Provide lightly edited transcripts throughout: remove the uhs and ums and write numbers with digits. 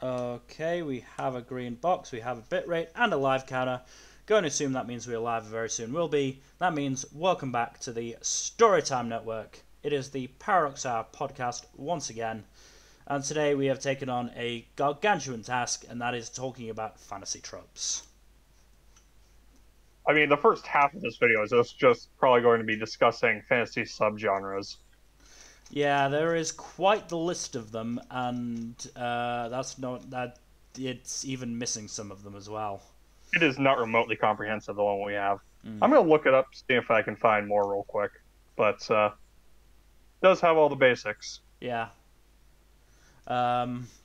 Okay, we have a green box, we have a bitrate and a live counter. Going to assume that means we're live very soon will be. That means welcome back to the Storytime Network. It is the Paradox Hour podcast once again. And today we have taken on a gargantuan task, and that is talking about fantasy tropes. I mean, the first half of this video is us just probably going to be discussing fantasy subgenres. Yeah, there is quite the list of them, and it's even missing some of them as well. It is not remotely comprehensive, the one we have. Mm. I'm going to look it up, see if I can find more real quick. But it does have all the basics. Yeah.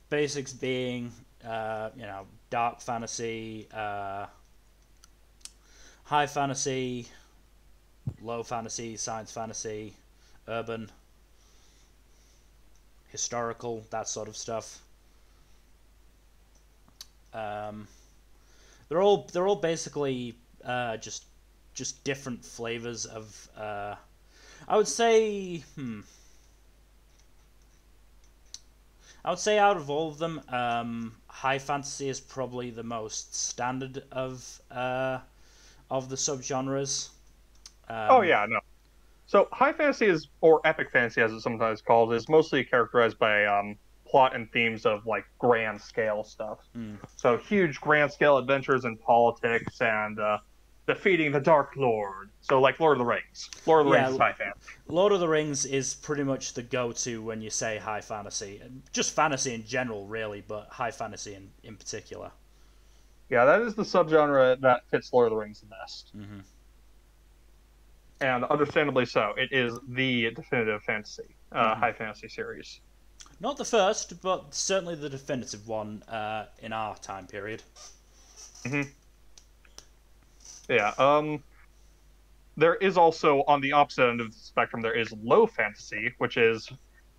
Basics being, dark fantasy, high fantasy, low fantasy, science fantasy, urban, historical, that sort of stuff. They're all basically just different flavors of. I would say. I would say out of all of them, high fantasy is probably the most standard of the subgenres. Oh yeah, no. So high fantasy is, or epic fantasy as it's sometimes called, is mostly characterized by plot and themes of like grand scale stuff. So huge grand scale adventures in politics and defeating the Dark Lord. So like Lord of the Rings. Lord of the Rings is high fantasy. Lord of the Rings is pretty much the go-to when you say high fantasy. Just fantasy in general, really, but high fantasy in particular. Yeah, that is the subgenre that fits Lord of the Rings the best. Mm-hmm. And understandably so. It is the definitive fantasy, high fantasy series. Not the first, but certainly the definitive one in our time period. Mm-hmm. Yeah, there is also, on the opposite end of the spectrum, there is low fantasy, which is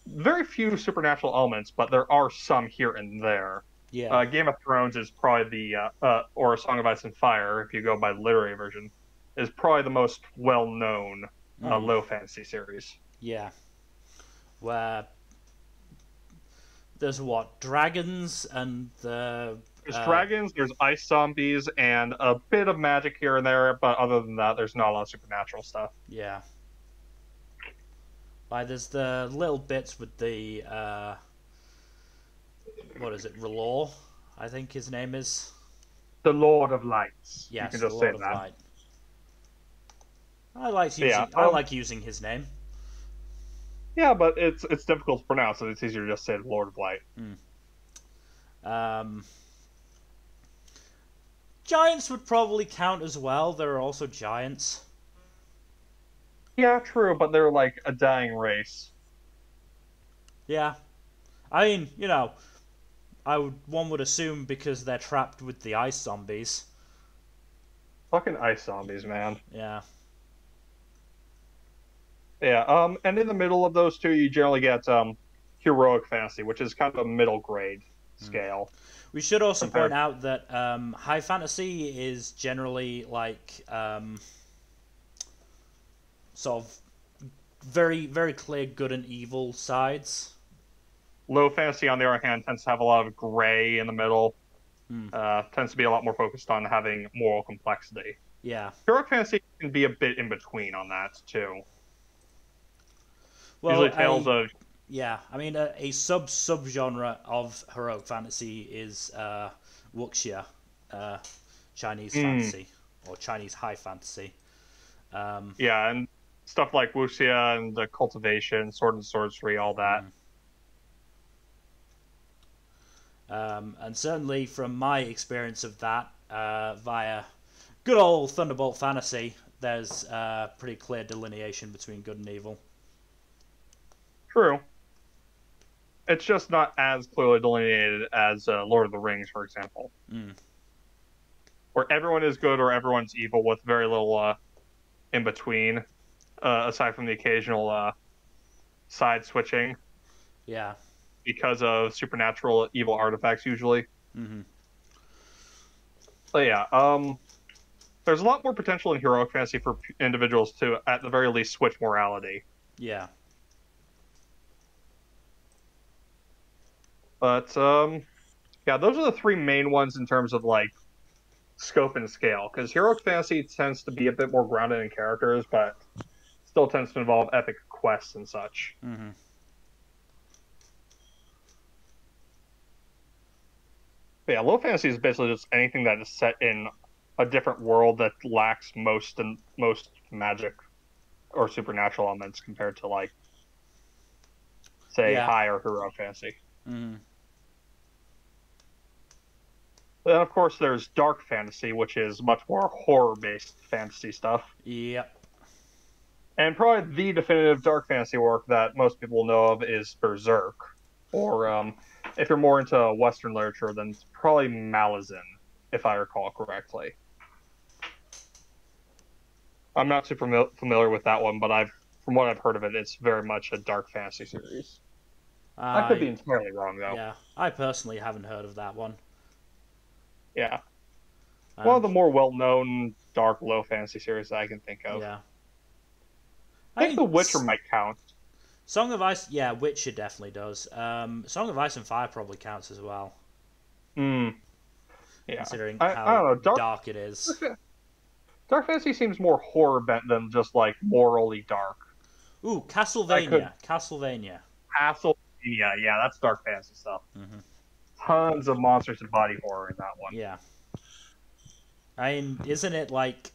very few supernatural elements, but there are some here and there. Yeah. Game of Thrones is probably or A Song of Ice and Fire, if you go by the literary version, is probably the most well-known low fantasy series. Yeah. Where there's dragons and the... There's dragons, there's ice zombies, and a bit of magic here and there, but other than that, there's not a lot of supernatural stuff. Yeah. Like, there's the little bits with the, what is it, Relor, I think his name is? The Lord of Lights. Yes, you can just the Lord say of that. Light. I like using his name. Yeah, but it's difficult to pronounce, so it's easier to just say the Lord of Light. Giants would probably count as well. There are also giants. Yeah, true, but they're like a dying race. Yeah. I mean, one would assume because they're trapped with the ice zombies. Fucking ice zombies, man. Yeah. Yeah, and in the middle of those two, you generally get heroic fantasy, which is kind of a middle grade scale. We should also point out that high fantasy is generally like sort of very, very clear good and evil sides. Low fantasy, on the other hand, tends to have a lot of gray in the middle. Tends to be a lot more focused on having moral complexity. Yeah. Heroic fantasy can be a bit in between on that, too. Well, usually tales of... Yeah, I mean, a subgenre of heroic fantasy is wuxia, Chinese fantasy, or Chinese high fantasy. Yeah, and stuff like wuxia and the cultivation, sword and sorcery, all that. And certainly from my experience of that, via good old Thunderbolt fantasy, there's pretty clear delineation between good and evil. True. It's just not as clearly delineated as Lord of the Rings, for example. Where everyone is good or everyone's evil with very little in between, aside from the occasional side switching. Yeah. Because of supernatural evil artifacts, usually. But yeah, there's a lot more potential in heroic fantasy for individuals to, at the very least, switch morality. Yeah. But, yeah, Yeah, those are the three main ones in terms of like scope and scale. Because heroic fantasy tends to be a bit more grounded in characters, but still tends to involve epic quests and such. Mm-hmm. But yeah, low fantasy is basically just anything that is set in a different world that lacks most magic or supernatural elements compared to like, say, Yeah. high or heroic fantasy. Mm-hmm. Then of course there's dark fantasy, which is much more horror-based fantasy stuff. Yep. And probably the definitive dark fantasy work that most people know of is Berserk, or if you're more into Western literature, then it's probably Malazan, if I recall correctly. I'm not super familiar with that one, but from what I've heard of it, it's very much a dark fantasy series. I could be entirely wrong, though. Yeah, I personally haven't heard of that one. Yeah. One of the more well-known dark low fantasy series that I can think of. Yeah. I think The Witcher might count. Song of Ice, yeah, Witcher definitely does. Song of Ice and Fire probably counts as well. Yeah. Considering I how don't know. dark it is. Dark fantasy seems more horror bent than just like morally dark. Ooh, Castlevania. Castlevania. Castlevania, yeah, that's dark fantasy stuff. Mm-hmm. Tons of monsters and body horror in that one. Yeah. I mean, isn't it like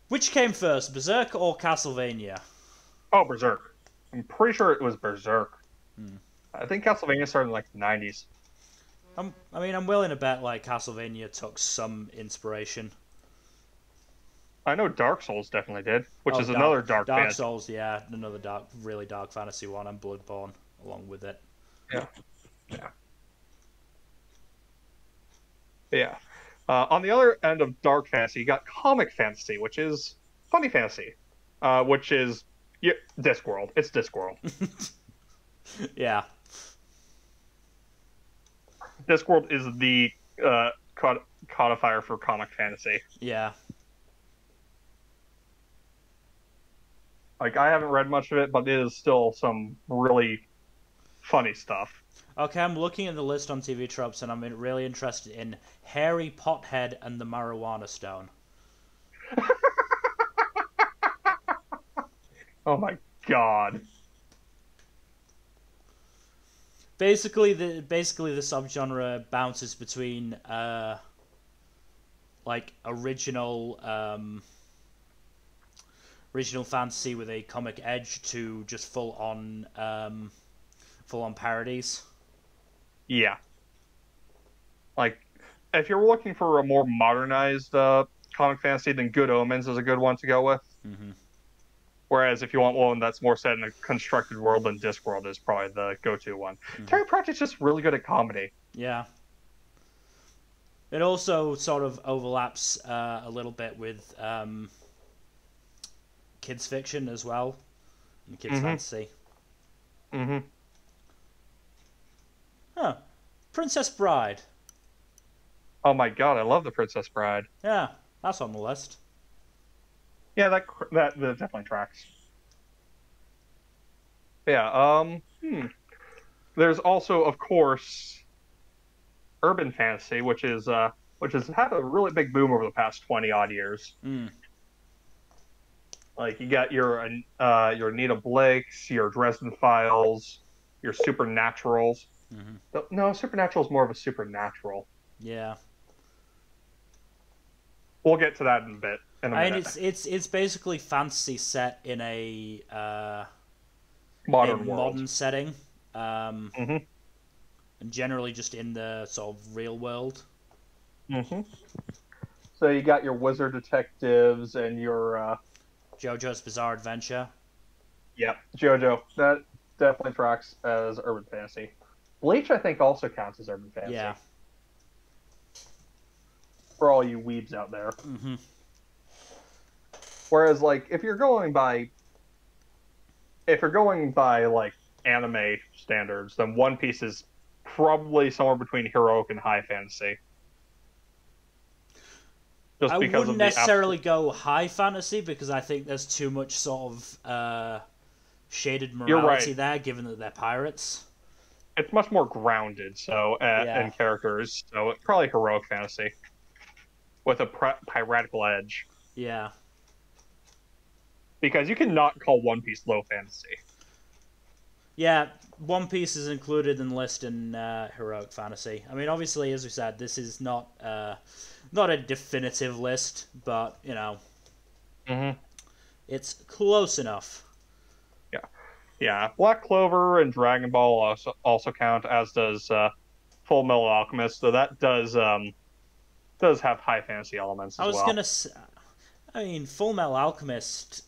which came first, Berserk or Castlevania? Oh, Berserk. I'm pretty sure it was Berserk. Hmm. I think Castlevania started in like the 90s. I'm willing to bet like Castlevania took some inspiration. I know Dark Souls definitely did, which is another dark fantasy. Dark Souls, yeah, another really dark fantasy one, and Bloodborne along with it. Yeah. Yeah. On the other end of dark fantasy, you got comic fantasy, which is funny fantasy, which is Discworld. It's Discworld. Yeah. Discworld is the codifier for comic fantasy. Yeah. Like, I haven't read much of it, but it is still some really funny stuff. Okay, I'm looking at the list on TV Tropes, and I'm really interested in Hairy Pothead and the Marijuana Stone. Oh my god. Basically, the subgenre bounces between like original fantasy with a comic edge to just full on parodies. Yeah. Like, if you're looking for a more modernized comic fantasy, then Good Omens is a good one to go with. Mm-hmm. Whereas if you want one that's more set in a constructed world, then Discworld is probably the go-to one. Mm-hmm. Terry Pratchett's just really good at comedy. Yeah. It also sort of overlaps a little bit with kids fiction as well, and kids fantasy. Mm-hmm. Huh. Princess Bride. Oh my god, I love The Princess Bride. Yeah, that's on the list. Yeah, that definitely tracks. Yeah, There's also, of course, urban fantasy, which has had a really big boom over the past 20-odd years. Mm. Like, you got your Anita Blakes, your Dresden Files, your Supernaturals. Mm-hmm. No, Supernatural is more of a supernatural. Yeah. We'll get to that in a bit. It's basically fantasy set in a modern setting, and generally just in the sort of real world. Mm-hmm. So you got your wizard detectives and your JoJo's Bizarre Adventure. Yep, JoJo. That definitely tracks as urban fantasy. Bleach, I think, also counts as urban fantasy. Yeah. For all you weebs out there. Mm-hmm. Whereas, like, if you're going by like anime standards, then One Piece is probably somewhere between heroic and high fantasy. I wouldn't necessarily go high fantasy because I think there's too much sort of shaded You're morality right. there, given that they're pirates. It's much more grounded, so Yeah, in characters. So probably heroic fantasy with a piratical edge, yeah. because you cannot call One Piece low fantasy. Yeah, One Piece is included in the list in heroic fantasy. I mean, obviously, as we said, this is not a definitive list, but you know, Hmm. it's close enough. Yeah, yeah. Black Clover and Dragon Ball also count, as does Full Metal Alchemist. So that does have high fantasy elements I as was gonna, well. I mean, Full Metal Alchemist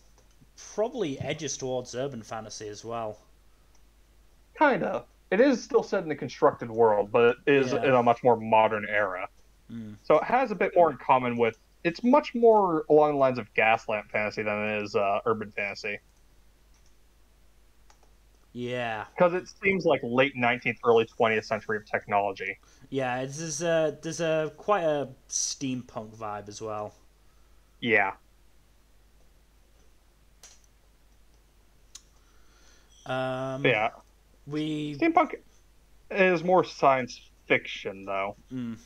probably edges towards urban fantasy as well. Kinda. It is still set in a constructed world, but it is Yeah. in a much more modern era. Mm. So it has a bit more in common with. It's much more along the lines of Gaslamp fantasy than it is urban fantasy, Yeah. because it seems like late 19th, early 20th century of technology. Yeah, there's a quite a steampunk vibe as well. Yeah, Um, yeah. we, Steampunk is more science fiction, though. mm,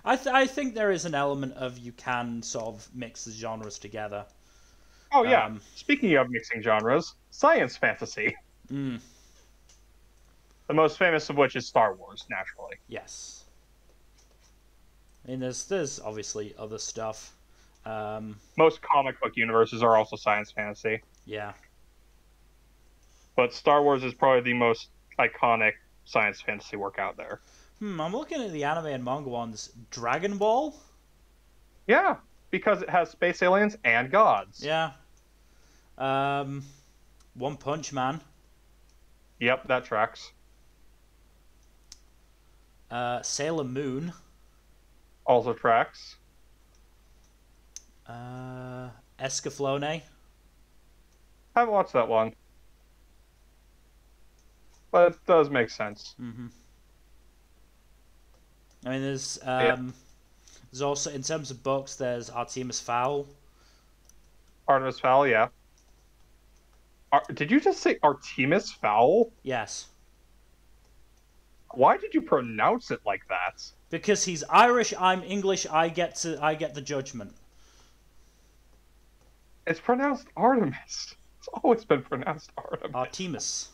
I think there is an element of you can sort of mix the genres together. Oh yeah. Um, Speaking of mixing genres, science fantasy. mm, The most famous of which is Star Wars, naturally. yes. I mean, there's obviously other stuff. Most comic book universes are also science fantasy, Yeah. but Star Wars is probably the most iconic science fantasy work out there. I'm looking at the anime and manga ones. Dragon Ball. Yeah, because it has space aliens and gods. Yeah. Um, One Punch Man. Yep, that tracks. Sailor Moon. Also tracks. Escaflowne. Haven't watched that one, but it does make sense. Mm-hmm. I mean, Yeah. there's also, in terms of books, there's Artemis Fowl. Artemis Fowl, yeah. Did you just say Artemis Fowl? Yes, Why did you pronounce it like that? because he's Irish. I'm English. I get the judgment. It's pronounced Artemis. It's always been pronounced Artemis. Artemis.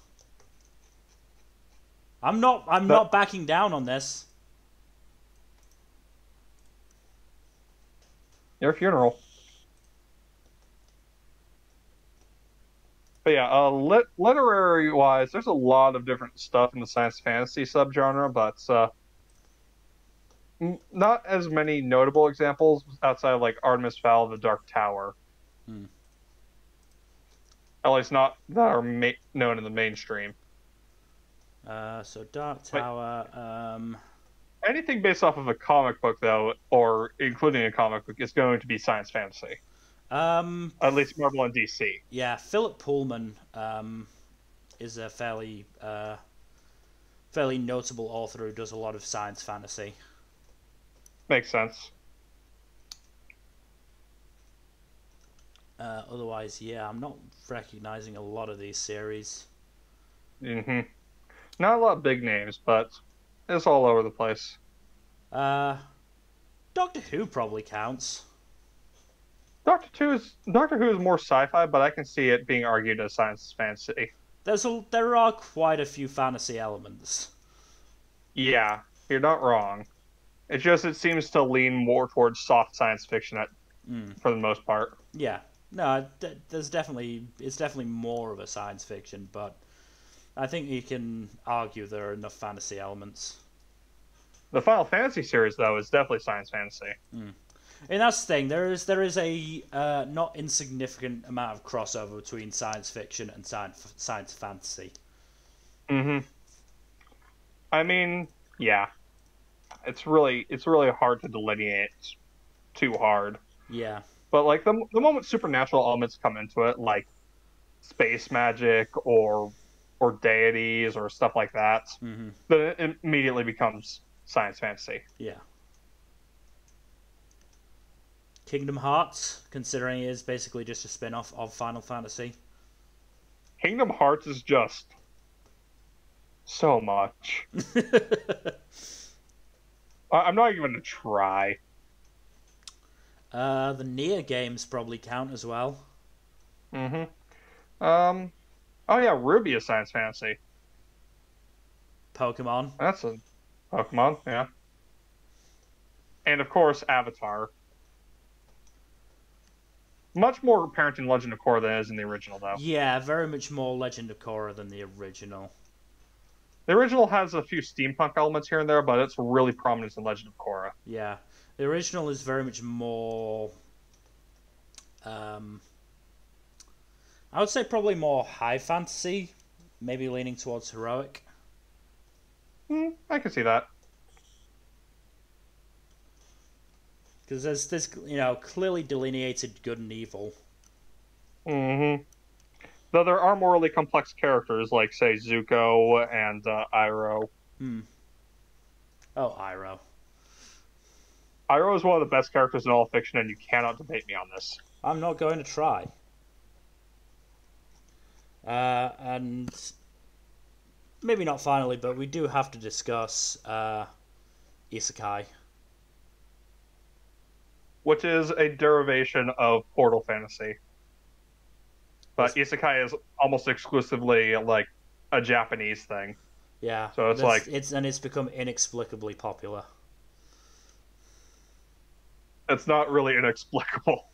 I'm not. I'm That, not backing down on this. your funeral. But yeah, literary wise, there's a lot of different stuff in the science fantasy subgenre, but not as many notable examples outside of like Artemis Fowl, The Dark Tower. Hmm. At least not that are known in the mainstream. So Dark But Tower. anything based off of a comic book, though, or including a comic book, is going to be science fantasy. Um. At least Marvel and DC. Yeah, Philip Pullman. Is a fairly notable author who does a lot of science fantasy. Makes sense. Otherwise, yeah, I'm not recognizing a lot of these series. Hmm. Not a lot of big names, but it's all over the place. Uh, Doctor Who probably counts. Doctor Who is more sci-fi, but I can see it being argued as science fantasy. There are quite a few fantasy elements. Yeah, you're not wrong. It seems to lean more towards soft science fiction for the most part. Yeah, no, it's definitely more of a science fiction, but I think you can argue there are enough fantasy elements. The Final Fantasy series, though, is definitely science fantasy. And that's the thing. There is a not insignificant amount of crossover between science fiction and science fantasy. Hmm. I mean, yeah, it's really hard to delineate too hard. Yeah. But like the moment supernatural elements come into it, like space magic or deities or stuff like that, Mm-hmm. then it immediately becomes science fantasy. Yeah. Kingdom Hearts, considering it is basically just a spin-off of Final Fantasy. Kingdom Hearts is just so much. I'm not even gonna try. The Nier games probably count as well. Mm-hmm. Oh yeah, Ruby is science fantasy. Pokemon. That's a Pokemon, yeah. And of course, Avatar. Much more apparent in Legend of Korra than it is in the original, though. Yeah, very much more Legend of Korra than the original. The original has a few steampunk elements here and there, but it's really prominent in Legend of Korra. Yeah, the original is very much more. I would say probably more high fantasy, maybe leaning towards heroic. I can see that. Because there's clearly delineated good and evil. Mm-hmm. Though there are morally complex characters like, say, Zuko and Iroh. Oh, Iroh. Iroh is one of the best characters in all fiction, and you cannot debate me on this. I'm not going to try. And maybe not finally, but we do have to discuss Isakai. Which is a derivation of Portal Fantasy. But Isekai is almost exclusively like a Japanese thing. Yeah. So it's become inexplicably popular. It's not really inexplicable.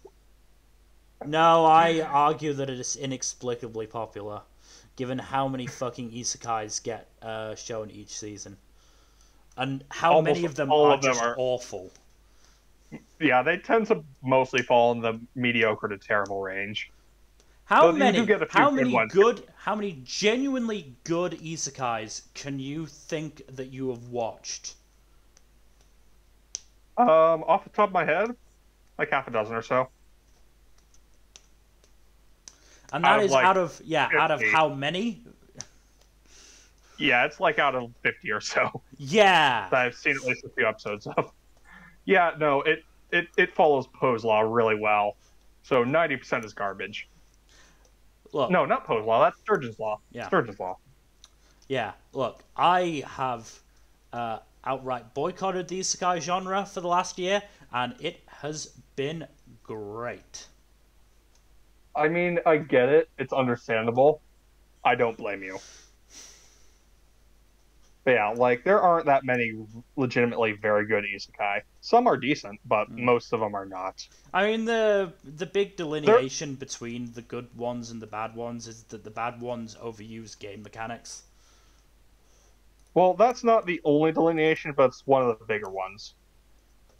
No, I argue that it is inexplicably popular, given how many fucking isekais get shown each season, and how many of them are just awful. Yeah, they tend to mostly fall in the mediocre to terrible range. How many genuinely good isekais can you think that you have watched? Off the top of my head, like half a dozen or so. And that is out of how many? Yeah, it's like out of 50 or so. Yeah. That I've seen at least a few episodes of. Yeah, no, it follows Poe's Law really well. So 90% is garbage. Look, no, not Poe's Law. That's Sturgeon's Law. Yeah. Sturgeon's Law. Yeah, look, I have outright boycotted the isekai genre for the last year, and it has been great. I mean, I get it. It's understandable. I don't blame you. But yeah, like, there aren't that many legitimately very good isekai. Some are decent, but most of them are not. I mean, the big delineation between the good ones and the bad ones is that the bad ones overuse game mechanics. Well, that's not the only delineation, but it's one of the bigger ones.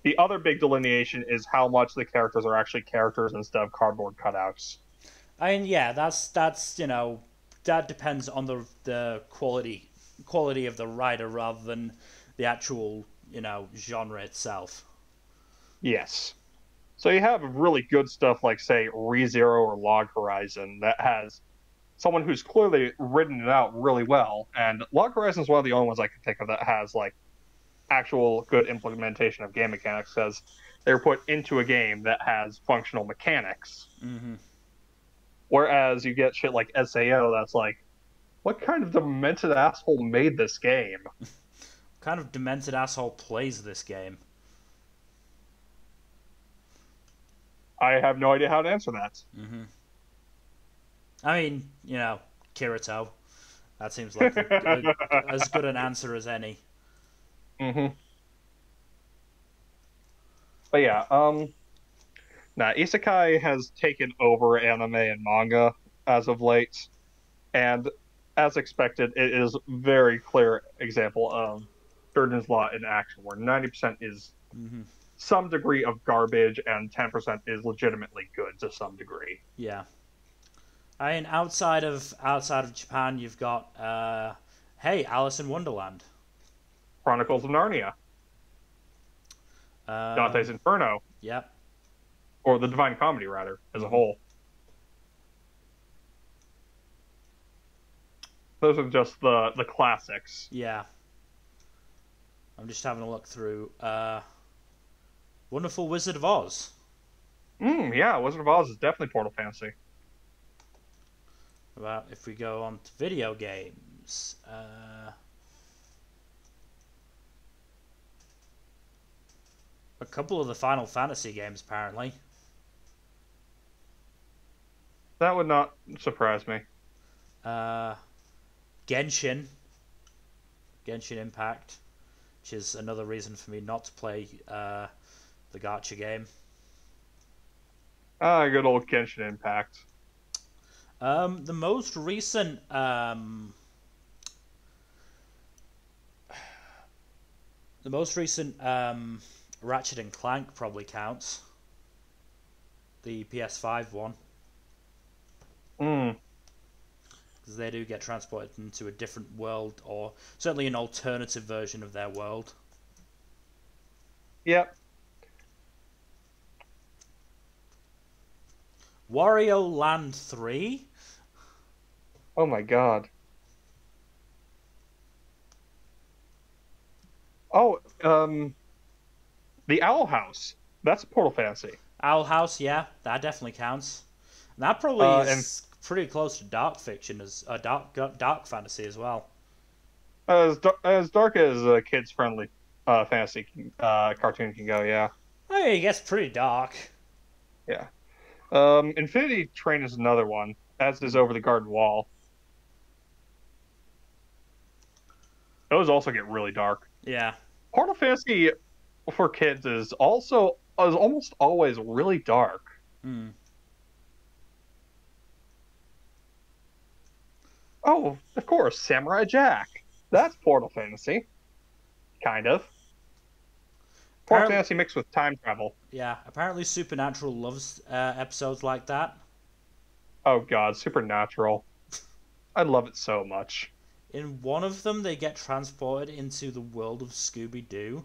The other big delineation is how much the characters are actually characters instead of cardboard cutouts. I mean, yeah, that's that depends on the quality of the writer rather than the actual, genre itself. Yes. So you have really good stuff like, say, ReZero or Log Horizon that has someone who's clearly written it out really well. And Log Horizon is one of the only ones I can think of that has, like, actual good implementation of game mechanics, because they were put into a game that has functional mechanics. Mm-hmm. Whereas you get shit like SAO that's like, what kind of demented asshole made this game? What kind of demented asshole plays this game? I have no idea how to answer that. Mm-hmm. I mean, Kirito. That seems like as good an answer as any. Mm-hmm. But yeah, Isekai has taken over anime and manga as of late, and as expected, it is a very clear example of Sturgeon's Law in action, where 90% is some degree of garbage and 10% is legitimately good to some degree. Yeah. I mean, outside of Japan, you've got Alice in Wonderland, Chronicles of Narnia, Dante's Inferno. Yep. Or the Divine Comedy, rather, as a whole. Those are just the classics. Yeah. I'm just having a look through. Wonderful Wizard of Oz. Yeah, Wizard of Oz is definitely Portal Fantasy. Well, if we go on to video games, a couple of the Final Fantasy games, apparently. That would not surprise me. Genshin Impact, which is another reason for me not to play the gacha game. Good old Genshin Impact. The most recent Ratchet and Clank probably counts. The PS5 one. Because they do get transported into a different world, or certainly an alternative version of their world. Yep. Wario Land 3? Oh my god. Oh, the Owl House. That's Portal Fantasy. Owl House, yeah, that definitely counts. And that probably is pretty close to dark fiction, as dark fantasy as well. As dark as a kids-friendly fantasy cartoon can go, yeah. Oh, yeah, it gets pretty dark. Yeah. Infinity Train is another one, as is Over the Garden Wall. Those also get really dark. Yeah. Portal Fantasy for kids is almost always really dark. Oh, of course, Samurai Jack. That's Portal Fantasy. Kind of. Portal Fantasy mixed with time travel. Yeah, apparently Supernatural loves episodes like that. Oh god, Supernatural. I love it so much. In one of them, they get transported into the world of Scooby-Doo.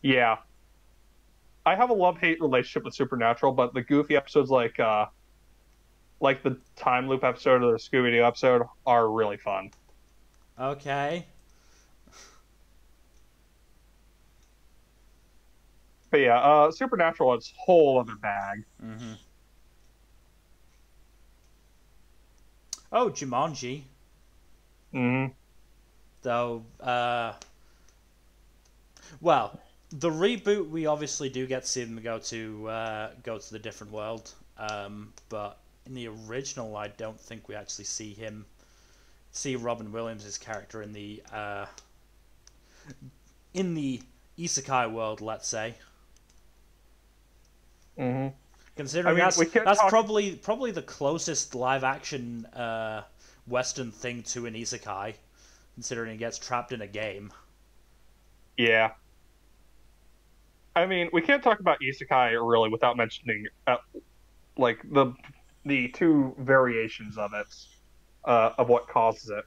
Yeah. I have a love-hate relationship with Supernatural, but the goofy episodes like the time loop episode or the Scooby-Doo episode are really fun. Okay. But yeah, Supernatural is a whole other bag. Oh, Jumanji. Though, well, the reboot, we obviously do get to see them go to the different world. But in the original, I don't think we actually see Robin Williams' character in the Isakai world, let's say. Considering that's probably the closest live action Western thing to an Isakai, considering he gets trapped in a game. Yeah. I mean, we can't talk about Isekai really without mentioning like the two variations of it, of what causes it.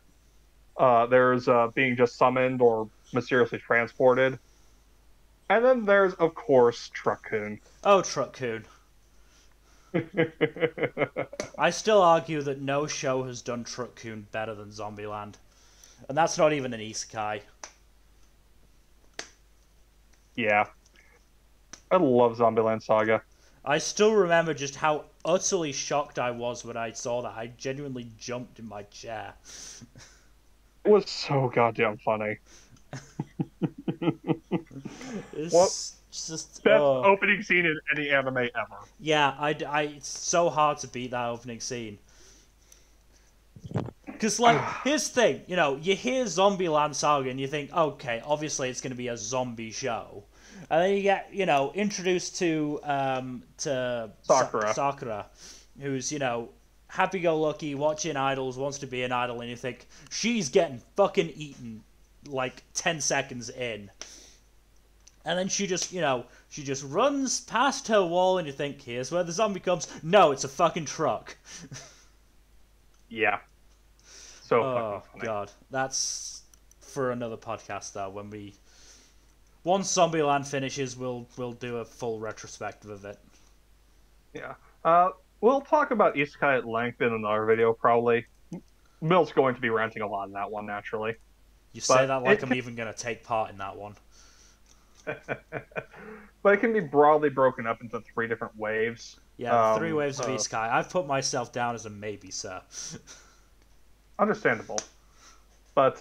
There's being just summoned or mysteriously transported, and then there's of course Truck-kun. Oh, Truck-kun. I still argue that no show has done Truck-kun better than Zombieland, and that's not even an Isekai. Yeah. I love Zombieland Saga. I still remember just how utterly shocked I was when I saw that. I genuinely jumped in my chair. It was so goddamn funny. It's just best opening scene in any anime ever. Yeah, it's so hard to beat that opening scene. Because, like, here's the thing, you hear Zombieland Saga and you think, okay, obviously it's going to be a zombie show. And then you get, introduced to Sakura, who's, happy-go-lucky, watching idols, wants to be an idol, and you think, she's getting fucking eaten, like, 10 seconds in. And then she just runs past her wall, and you think, here's where the zombie comes. No, it's a fucking truck. Yeah. So fucking funny. God. That's for another podcast, though, once Zombieland finishes, we'll do a full retrospective of it. Yeah. We'll talk about Isekai at length in another video, probably. Mill's going to be ranting a lot in that one, naturally. You say that like I'm even going to take part in that one. But it can be broadly broken up into 3 different waves. Yeah, the 3 waves of Isakai. I've put myself down as a maybe, sir. Understandable. But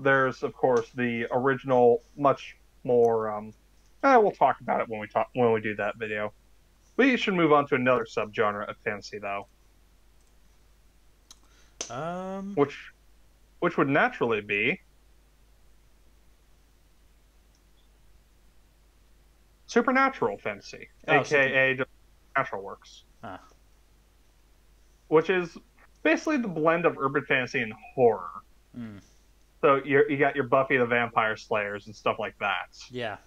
there's, of course, the original, much more. We'll talk about it when we do that video. We should move on to another subgenre of fantasy, though. Which would naturally be supernatural fantasy, aka just natural works, which is basically the blend of urban fantasy and horror. So you got your Buffy the Vampire Slayers and stuff like that. Yeah.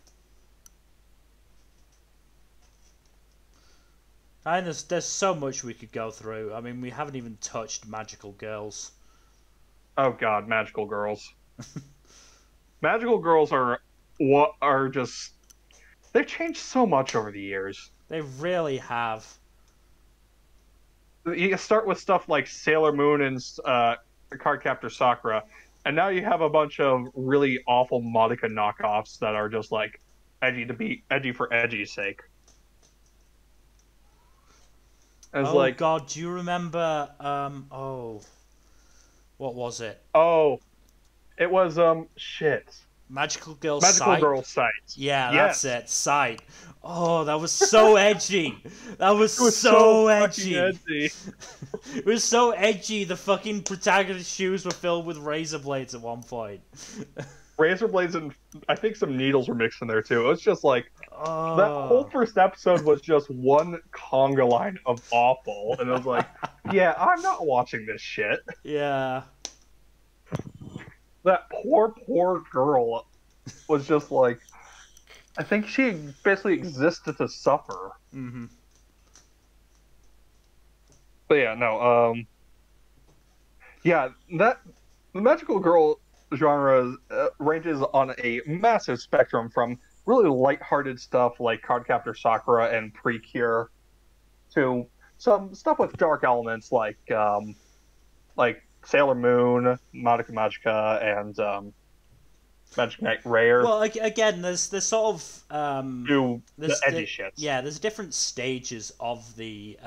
And there's so much we could go through. I mean, we haven't even touched magical girls. Oh God, magical girls. Magical girls are just, they've changed so much over the years. They really have. You start with stuff like Sailor Moon and Cardcaptor Sakura, and now you have a bunch of really awful Madoka knockoffs that are just like edgy to be edgy for edgy's sake. Oh God, do you remember? What was it? Oh, it was shit. Magical Girl Sight. Yeah, yes. That's it. Sight. Oh, that was so edgy. That was so edgy. It was so edgy. The fucking protagonist's shoes were filled with razor blades at one point. Razor blades and I think some needles were mixed in there too. It was just like that whole first episode was just one conga line of awful, and I was like, yeah, I'm not watching this shit. Yeah. That poor girl was just like, I think she basically existed to suffer. Mm-hmm. But yeah, no, yeah, the magical girl genre ranges on a massive spectrum from really lighthearted stuff like Cardcaptor Sakura and Precure to some stuff with dark elements like Sailor Moon, Madoka Magica, and Magic Knight Rare. Well, again, there's sort of the edgy shit. Yeah, there's different stages of the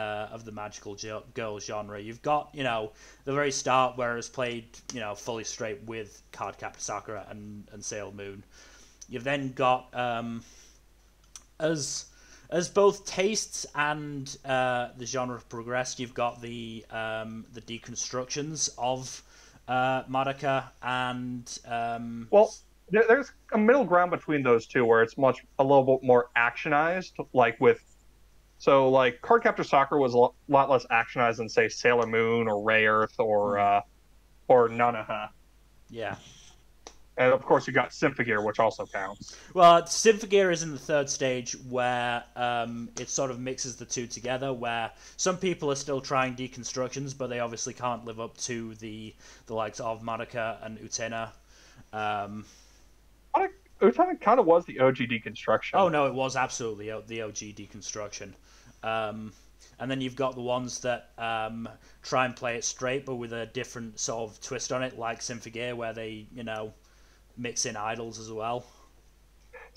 magical girl genre. You've got the very start where it's played fully straight with Cardcaptor Sakura and Sailor Moon. You've then got as both tastes and the genre progressed, you've got the deconstructions of Madoka and well, there's a middle ground between those two where it's a little bit more actionized, like Cardcaptor Sakura was a lot less actionized than say Sailor Moon or Ray Earth or Nanoha. Yeah. And of course you got Symphogear, which also counts. Well, Symphogear is in the third stage where it sort of mixes the two together, where some people are still trying deconstructions, but they obviously can't live up to the likes of Madoka and Utena. Utena kind of was the OG deconstruction. Oh no, it was absolutely the OG deconstruction. And then you've got the ones that try and play it straight, but with a different sort of twist on it, like Symphogear, where they mix in idols as well.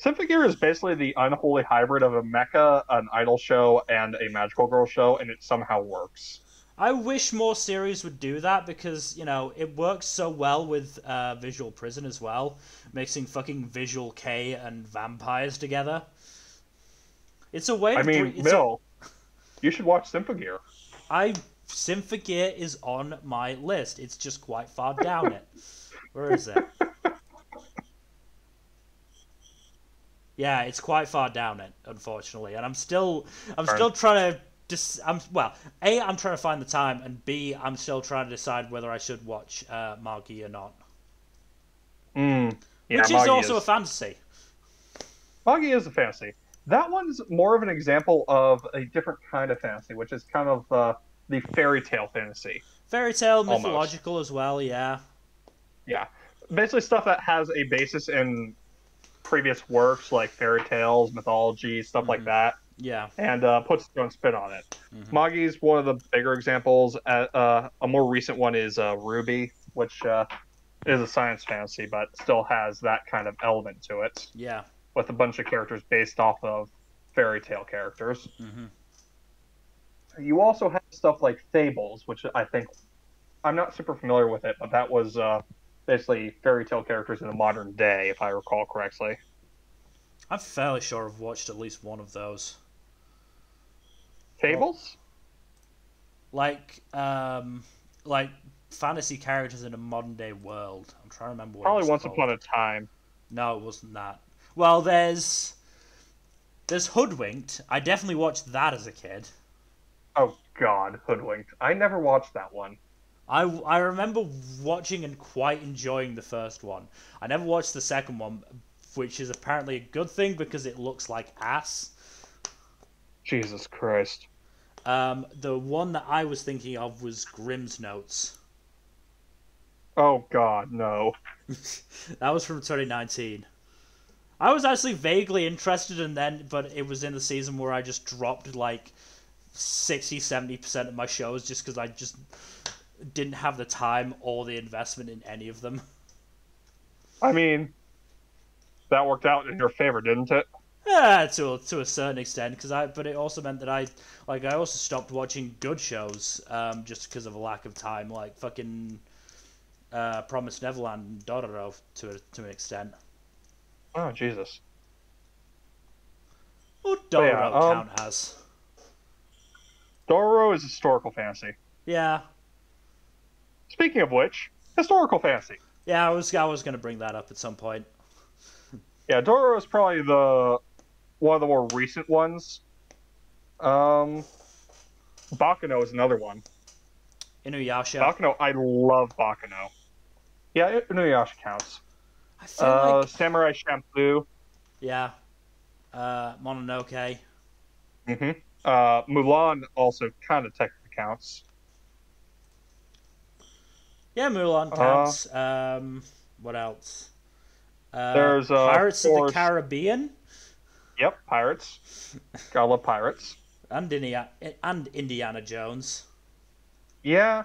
Symphogear is basically the unholy hybrid of a mecha, an idol show, and a magical girl show, and it somehow works. I wish more series would do that because, it works so well with Visual Prison as well, mixing fucking Visual K and vampires together. It's a way to you should watch Symphogear. Symphogear is on my list. It's just quite far down it. Where is it? Yeah, it's quite far down it, unfortunately, and I'm still trying to. I'm trying to find the time, and B, I'm still trying to decide whether I should watch Magi or not. Yeah, which is also a fantasy. Magi is a fantasy. That one's more of an example of a different kind of fantasy, which is kind of the fairy tale fantasy. Fairy tale, mythological as well, yeah. Yeah, basically stuff that has a basis in previous works like fairy tales, mythology, stuff like that. Yeah. And puts its own spin on it. Magi is one of the bigger examples. A more recent one is Ruby, which is a science fantasy, but still has that kind of element to it. Yeah. With a bunch of characters based off of fairy tale characters. You also have stuff like Fables, which I think I'm not super familiar with it, but that was basically fairy tale characters in the modern day, if I recall correctly. I'm fairly sure I've watched at least one of those. Well, Fables? like like fantasy characters in a modern day world. I'm trying to remember what it Probably was Once called. Upon a Time. No, it wasn't that. Well, there's Hoodwinked. I definitely watched that as a kid. Oh God, Hoodwinked. I never watched that one. I remember watching and quite enjoying the first one. I never watched the second one, which is apparently a good thing because it looks like ass. Jesus Christ. The one that I was thinking of was Grimm's Notes. Oh God, no. That was from 2019. I was actually vaguely interested in then, but it was in the season where I just dropped like 60-70% of my shows just because I just didn't have the time or the investment in any of them. I mean, that worked out in your favor, didn't it? Yeah, to a certain extent, but it also meant that I also stopped watching good shows, just because of a lack of time, like fucking Promised Neverland and Dororo to an extent. Oh Jesus. What But yeah, Dororo count as? Dororo is historical fantasy. Yeah, Speaking of which, historical fantasy. yeah, I was gonna bring that up at some point. Yeah, Dororo is probably the one of the more recent ones. Bakuno is another one. Inuyasha. Bakuno, I love Bakuno. Yeah, Inuyasha counts. I feel like Samurai Champloo. yeah, Mononoke. Mm-hmm. Mulan also kind of technically counts. Yeah, Mulan counts. What else? There's Pirates of of the course, Caribbean yep, pirates. Gotta love pirates. and Indiana Jones. Yeah,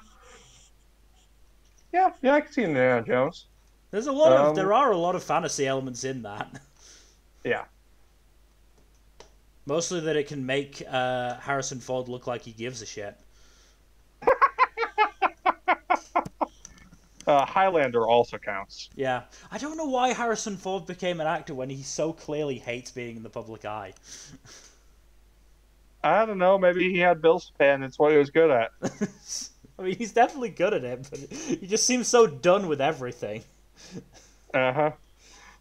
yeah, I can see Indiana Jones. There are a lot of fantasy elements in that. Yeah. Mostly that it can make Harrison Ford look like he gives a shit. Highlander also counts. Yeah. I don't know why Harrison Ford became an actor when he so clearly hates being in the public eye. I don't know, maybe he had bills to pay and it's what he was good at. I mean, he's definitely good at it, but he just seems so done with everything. Uh-huh.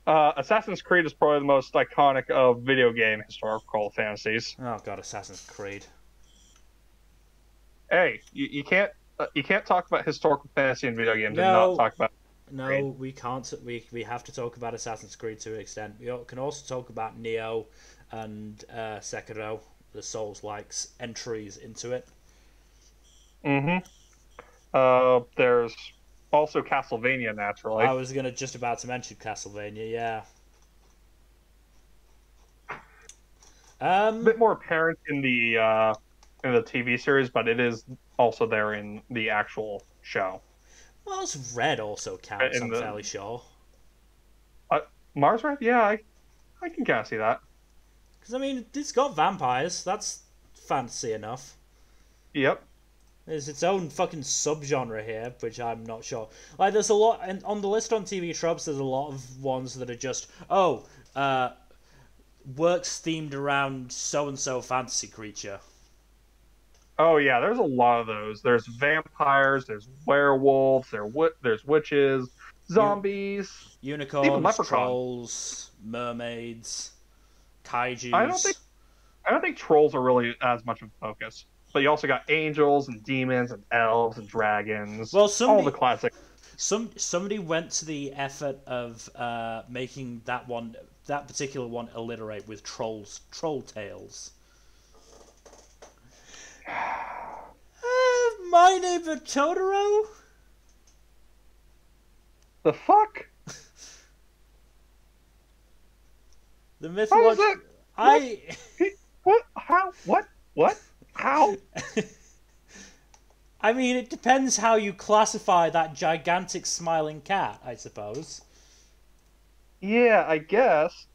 Assassin's Creed is probably the most iconic of video game historical fantasies. Oh god, Assassin's Creed. Hey, you can't talk about historical fantasy in video games and No, not talk about no, Creed. we can't. We have to talk about Assassin's Creed to an extent. We can also talk about Neo and Sekiro, the Souls-likes entries into it. Mm-hmm. There's also Castlevania, naturally. I was just about to mention Castlevania. Yeah. A bit more apparent in the TV series, but it is also there in the actual show. Well, it's Red also counts. I'm fairly sure. Mars Red, yeah, I can kind of see that. Because I mean, it's got vampires. That's fancy enough. Yep. There's its own fucking subgenre here, which I'm not sure. Like, there's a lot, and on the list on TV Tropes, there's a lot of ones that are just, works themed around so-and-so fantasy creature. Oh yeah, there's a lot of those. There's vampires, there's werewolves, there's witches, zombies, Unicorns, even leprechauns. trolls, mermaids, kaijus. I don't think trolls are really as much of a focus. But you also got angels and demons and elves and dragons. Well, all the classic. Somebody went to the effort of making that particular one alliterate with troll tales. My neighbor Totoro? The fuck? The mythological. What? How? What? How? I mean, it depends how you classify that gigantic smiling cat, I suppose. Yeah, I guess.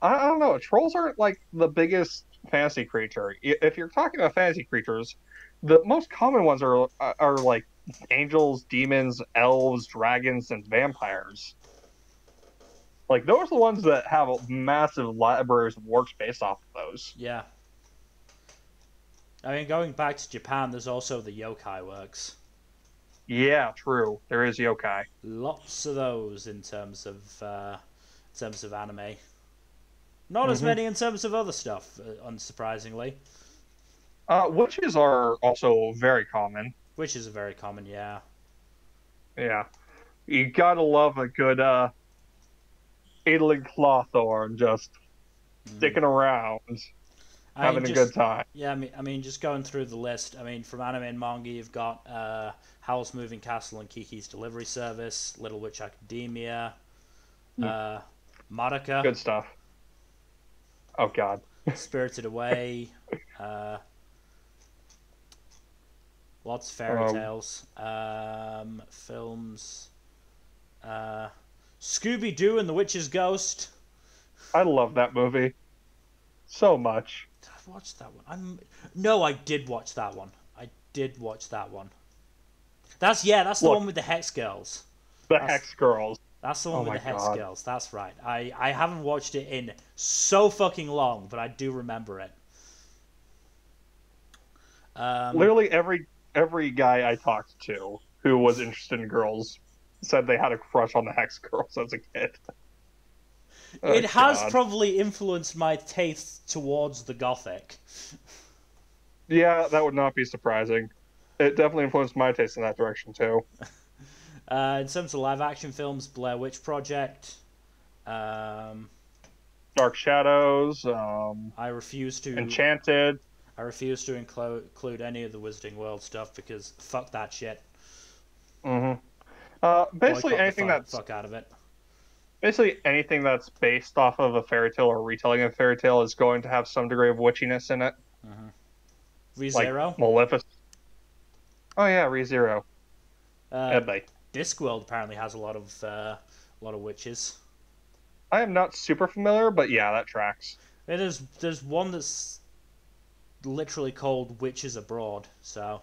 I don't know. Trolls aren't like the biggest fantasy creature, if you're talking about fantasy creatures, the most common ones are like angels, demons, elves, dragons, and vampires. Like those are the ones that have massive libraries of works based off of those. Yeah. I mean, going back to Japan, there's also the yokai works. Yeah, true. There is yokai. Lots of those in terms of anime. Not as many in terms of other stuff, unsurprisingly. Witches are also very common. Witches are very common, yeah. Yeah, you gotta love a good Adelian Clawthorn just sticking around, having a good time. Yeah, I mean, just going through the list. I mean, from anime and manga, you've got Howl's Moving Castle and Kiki's Delivery Service, Little Witch Academia, Madoka. Good stuff. Oh God. Spirited Away. Lots of fairy tales. Films. Scooby-Doo and the Witch's Ghost. I love that movie so much. Did I watch that one? No, I did watch that one. I did watch that one. That's the one with the Hex Girls. Hex Girls. That's the one with the Hex Girls. That's right. I haven't watched it in so fucking long, but I do remember it. Literally every guy I talked to who was interested in girls said they had a crush on the Hex Girls as a kid. It has probably influenced my taste towards the Gothic. Yeah, that would not be surprising. It definitely influenced my taste in that direction too. In terms of live action films, Blair Witch Project, Dark Shadows, I refuse to Enchanted. I refuse to include any of the Wizarding World stuff because fuck that shit. Basically Boycott anything that's fuck out of it. Basically anything that's based off of a fairy tale or retelling of a fairy tale is going to have some degree of witchiness in it. ReZero. Like Maleficent. Oh yeah, ReZero. Discworld apparently has a lot of witches. I am not super familiar, but yeah, that tracks. There's one that's literally called Witches Abroad, so.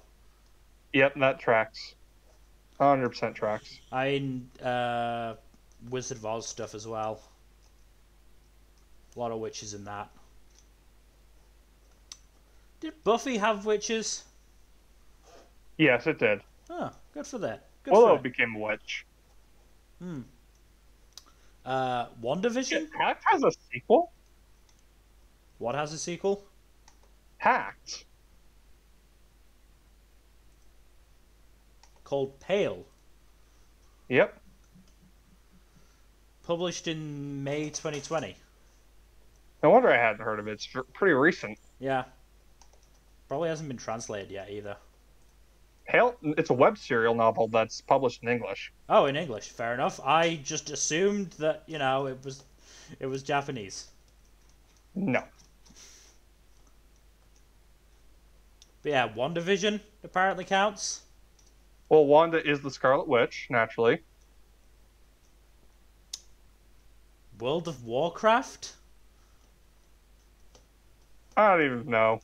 Yep, that tracks. 100% tracks. Wizard of Oz stuff as well. A lot of witches in that. Did Buffy have witches? Yes, it did. Oh, good for that. Willow became a witch. WandaVision? Hacked has a sequel? What has a sequel? Hacked. Called Pale. Yep. Published in May 2020. No wonder I hadn't heard of it. It's pretty recent. Yeah. Probably hasn't been translated yet either. Pale, it's a web serial novel that's published in English. Oh, in English. Fair enough. I just assumed that, it was Japanese. No. But yeah, WandaVision apparently counts. Well, Wanda is the Scarlet Witch, naturally. World of Warcraft? I don't even know.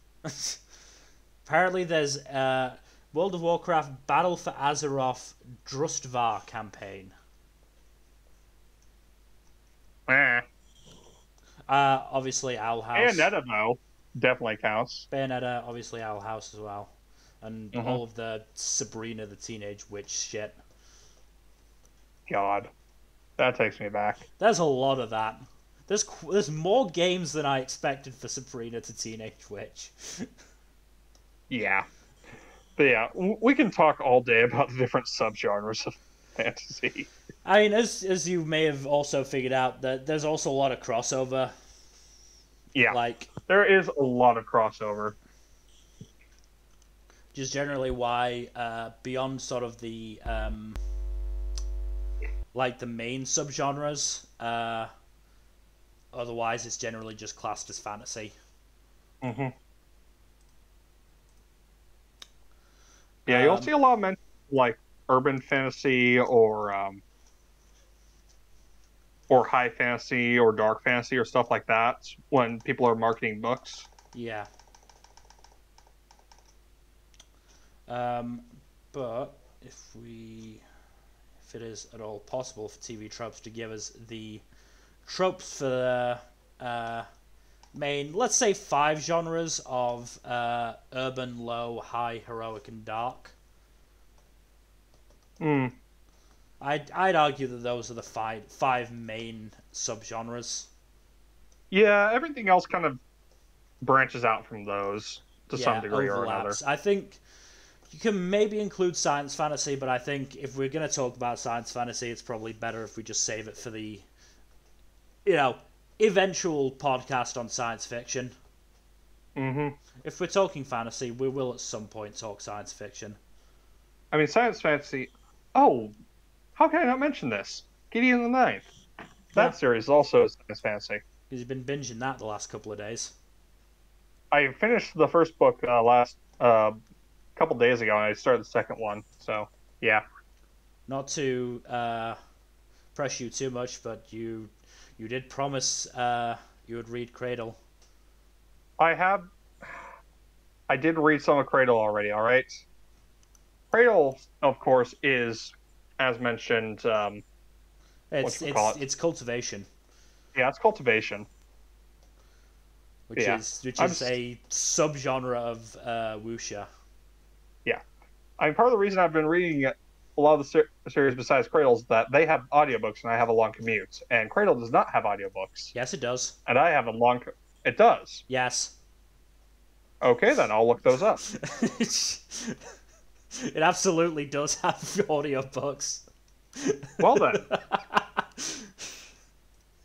Apparently there's World of Warcraft Battle for Azeroth Drustvar campaign. Obviously Owl House. Bayonetta, though, definitely counts. Bayonetta, obviously Owl House as well. And all of the Sabrina the Teenage Witch shit. God. That takes me back. There's a lot of that. There's more games than I expected for Sabrina the Teenage Witch. Yeah. But yeah, we can talk all day about the different subgenres of fantasy. I mean, as you may have also figured out, that there's also a lot of crossover. Yeah, there is a lot of crossover. Just generally why, beyond sort of the the main subgenres, otherwise it's generally just classed as fantasy. Yeah, you'll see a lot of mention like urban fantasy or high fantasy or dark fantasy or stuff like that when people are marketing books. Yeah. But if it is at all possible for TV Tropes to give us the tropes for the main, let's say 5 genres of urban, low, high, heroic, and dark. I'd argue that those are the five main subgenres. Yeah, everything else kind of branches out from those to some degree or another. I think you can maybe include science fantasy, but I think if we're going to talk about science fantasy, it's probably better if we just save it for the, eventual podcast on science fiction. If we're talking fantasy, we will at some point talk science fiction. I mean, science fantasy... Oh, how can I not mention this? Gideon the Ninth. That series also is science fantasy. Because you've been binging that the last couple of days. I finished the first book last couple days ago, and I started the second one, so, yeah. Not to press you too much, but you did promise you would read Cradle. I did read some of Cradle already, alright? Cradle, of course, is, as mentioned, it's cultivation. Yeah, it's cultivation. Which is a subgenre of wuxia. Yeah. I mean, part of the reason I've been reading a lot of the series besides Cradle is that they have audiobooks and I have a long commute. And Cradle does not have audiobooks. Yes, it does. And I have a long... It does? Yes. Okay, then I'll look those up. It absolutely does have audiobooks. Well then.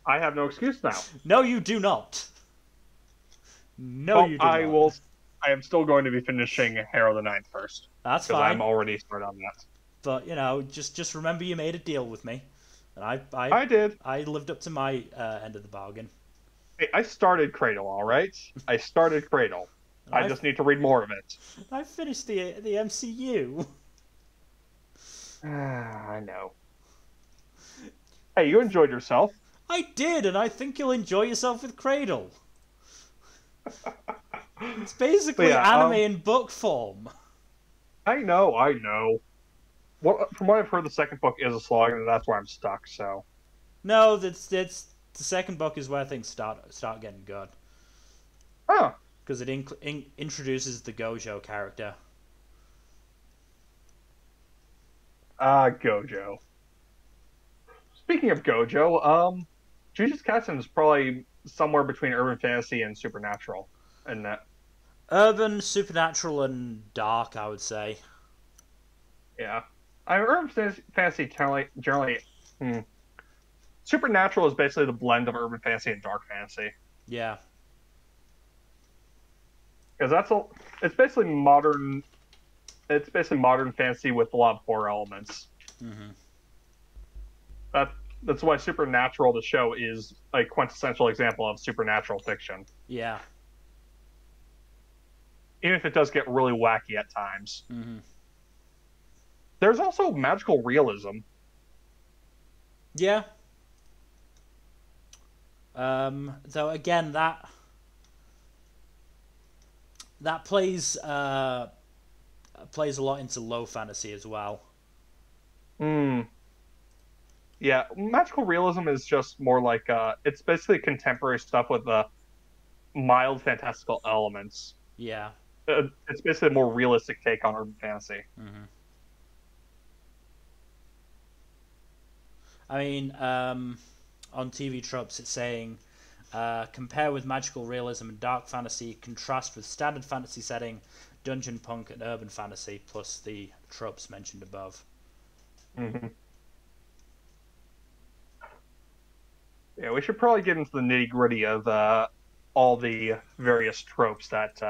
I have no excuse now. No, you do not. No, you do not. I am still going to be finishing Harrow the Ninth first. That's fine. Because I'm already started on that. But, just remember you made a deal with me. And I did. I lived up to my end of the bargain. Hey, I started Cradle, alright? I started Cradle. I just need to read more of it. I finished the MCU. I know. Hey, you enjoyed yourself. I did, and I think you'll enjoy yourself with Cradle. It's basically anime in book form. I know. From what I've heard, the second book is a slog, and that's where I'm stuck, so... No, that's the second book is where things start getting good. Huh. Because it introduces the Gojo character. Gojo. Speaking of Gojo, Jujutsu Kaisen is probably somewhere between urban fantasy and supernatural, isn't it? Urban, supernatural, and dark, I would say. Yeah. Urban fantasy generally supernatural is basically the blend of urban fantasy and dark fantasy. Yeah. Because it's basically modern. It's basically modern fantasy with a lot of horror elements. Mm-hmm. That's why Supernatural, the show, is a quintessential example of supernatural fiction. Yeah. Even if it does get really wacky at times. Mm-hmm. There's also magical realism. Yeah. Though again, that plays a lot into low fantasy as well. Yeah, magical realism is just more like it's basically contemporary stuff with mild fantastical elements. Yeah. It's basically a more realistic take on urban fantasy. Mm-hmm. I mean, on TV Tropes, it's saying, compare with magical realism and dark fantasy, contrast with standard fantasy setting, dungeon punk, and urban fantasy, plus the tropes mentioned above. Mm-hmm. Yeah, we should probably get into the nitty-gritty of all the various tropes that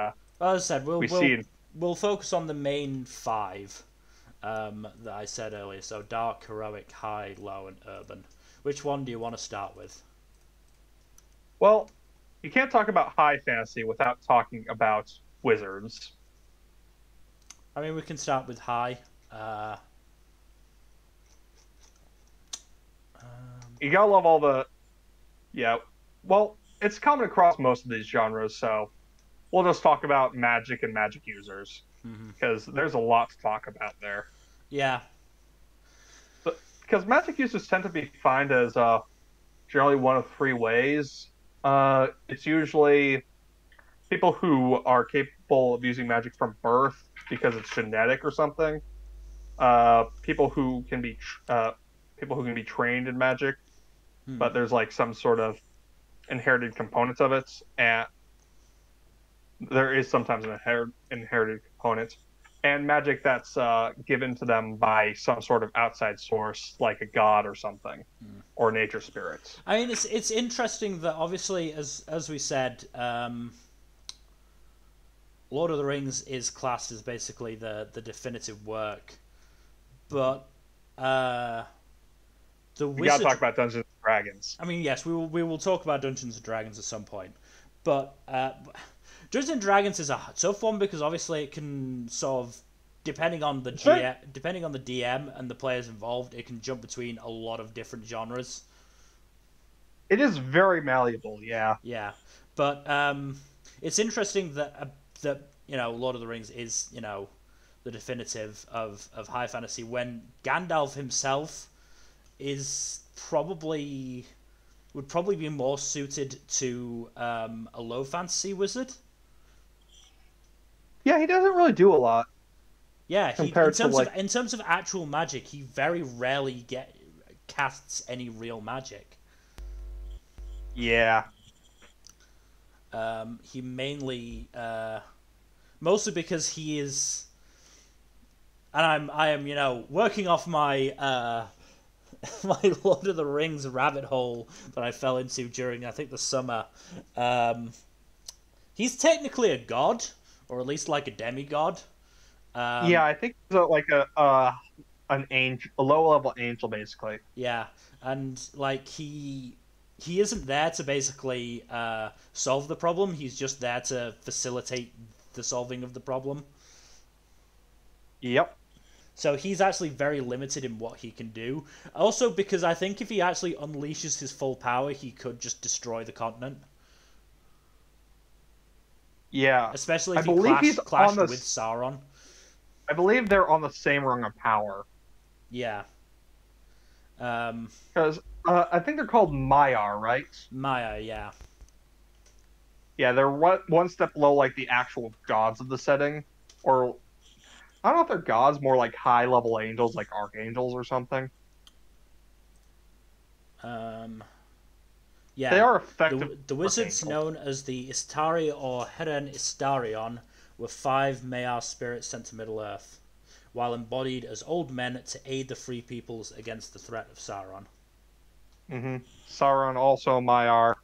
well, as I said, see. We'll focus on the main 5 that I said earlier. So dark, heroic, high, low, and urban. Which one do you want to start with? Well, you can't talk about high fantasy without talking about wizards. I mean, we can start with high. You gotta love all the... Yeah, well, it's common across most of these genres, so we'll just talk about magic and magic users because there's a lot to talk about there. Yeah. But, because magic users tend to be defined as generally one of three ways. It's usually people who are capable of using magic from birth because it's genetic or something. People who can be trained in magic, but there's like some sort of inherited components of it, and there is sometimes an inherited component, and magic that's given to them by some sort of outside source, like a god or something, or nature spirits. I mean, it's interesting that obviously, as we said, Lord of the Rings is classed as basically the definitive work, but we gotta talk about Dungeons and Dragons. I mean, yes, we will talk about Dungeons and Dragons at some point, but Dungeons and Dragons is a tough one because obviously it can sort of, depending on the DM and the players involved, it can jump between a lot of different genres. It is very malleable, yeah. Yeah, but it's interesting that Lord of the Rings is the definitive of high fantasy when Gandalf himself would probably be more suited to a low fantasy wizard. Yeah, he doesn't really do a lot. Yeah, in terms of actual magic, he very rarely casts any real magic. Yeah. He mainly, mostly because he is, and I am working off my my Lord of the Rings rabbit hole that I fell into during I think the summer. He's technically a god, or at least like a demigod. Yeah, I think he's like an angel, a low level angel, basically. Yeah, and like he isn't there to basically solve the problem. He's just there to facilitate the solving of the problem. Yep. So he's actually very limited in what he can do. Also, because I think if he actually unleashes his full power, he could just destroy the continent. Yeah. Especially if he clashed with Sauron. I believe they're on the same rung of power. Yeah. Because I think they're called Maiar, right? Maiar, yeah. Yeah, they're one step below like the actual gods of the setting, or I don't know if they're gods, more like high-level angels, like archangels or something. Yeah. They are effective. The wizards known as the Istari or Heren Istarion were 5 Maiar spirits sent to Middle-earth, while embodied as old men to aid the free peoples against the threat of Sauron. Sauron, also Maiar.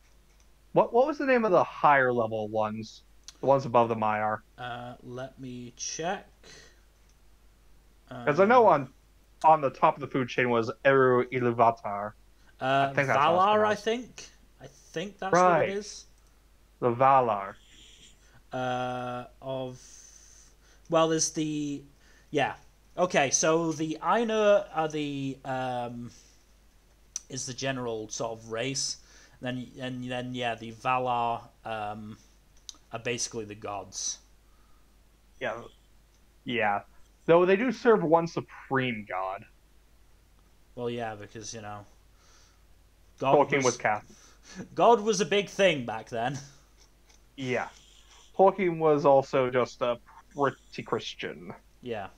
What was the name of the higher level ones? The ones above the Maiar? Let me check. Because I know on the top of the food chain was Eru Iluvatar. Valar, I think. I think that's what it is. The Valar. Well, there's the... Yeah. Okay, so the Ainur are the... is the general sort of race. And then yeah, the Valar are basically the gods. Yeah. Yeah. Though they do serve one supreme god. Well, yeah, because, Tolkien was Catholic. God was a big thing back then. Yeah. Tolkien was also just a pretty Christian. Yeah.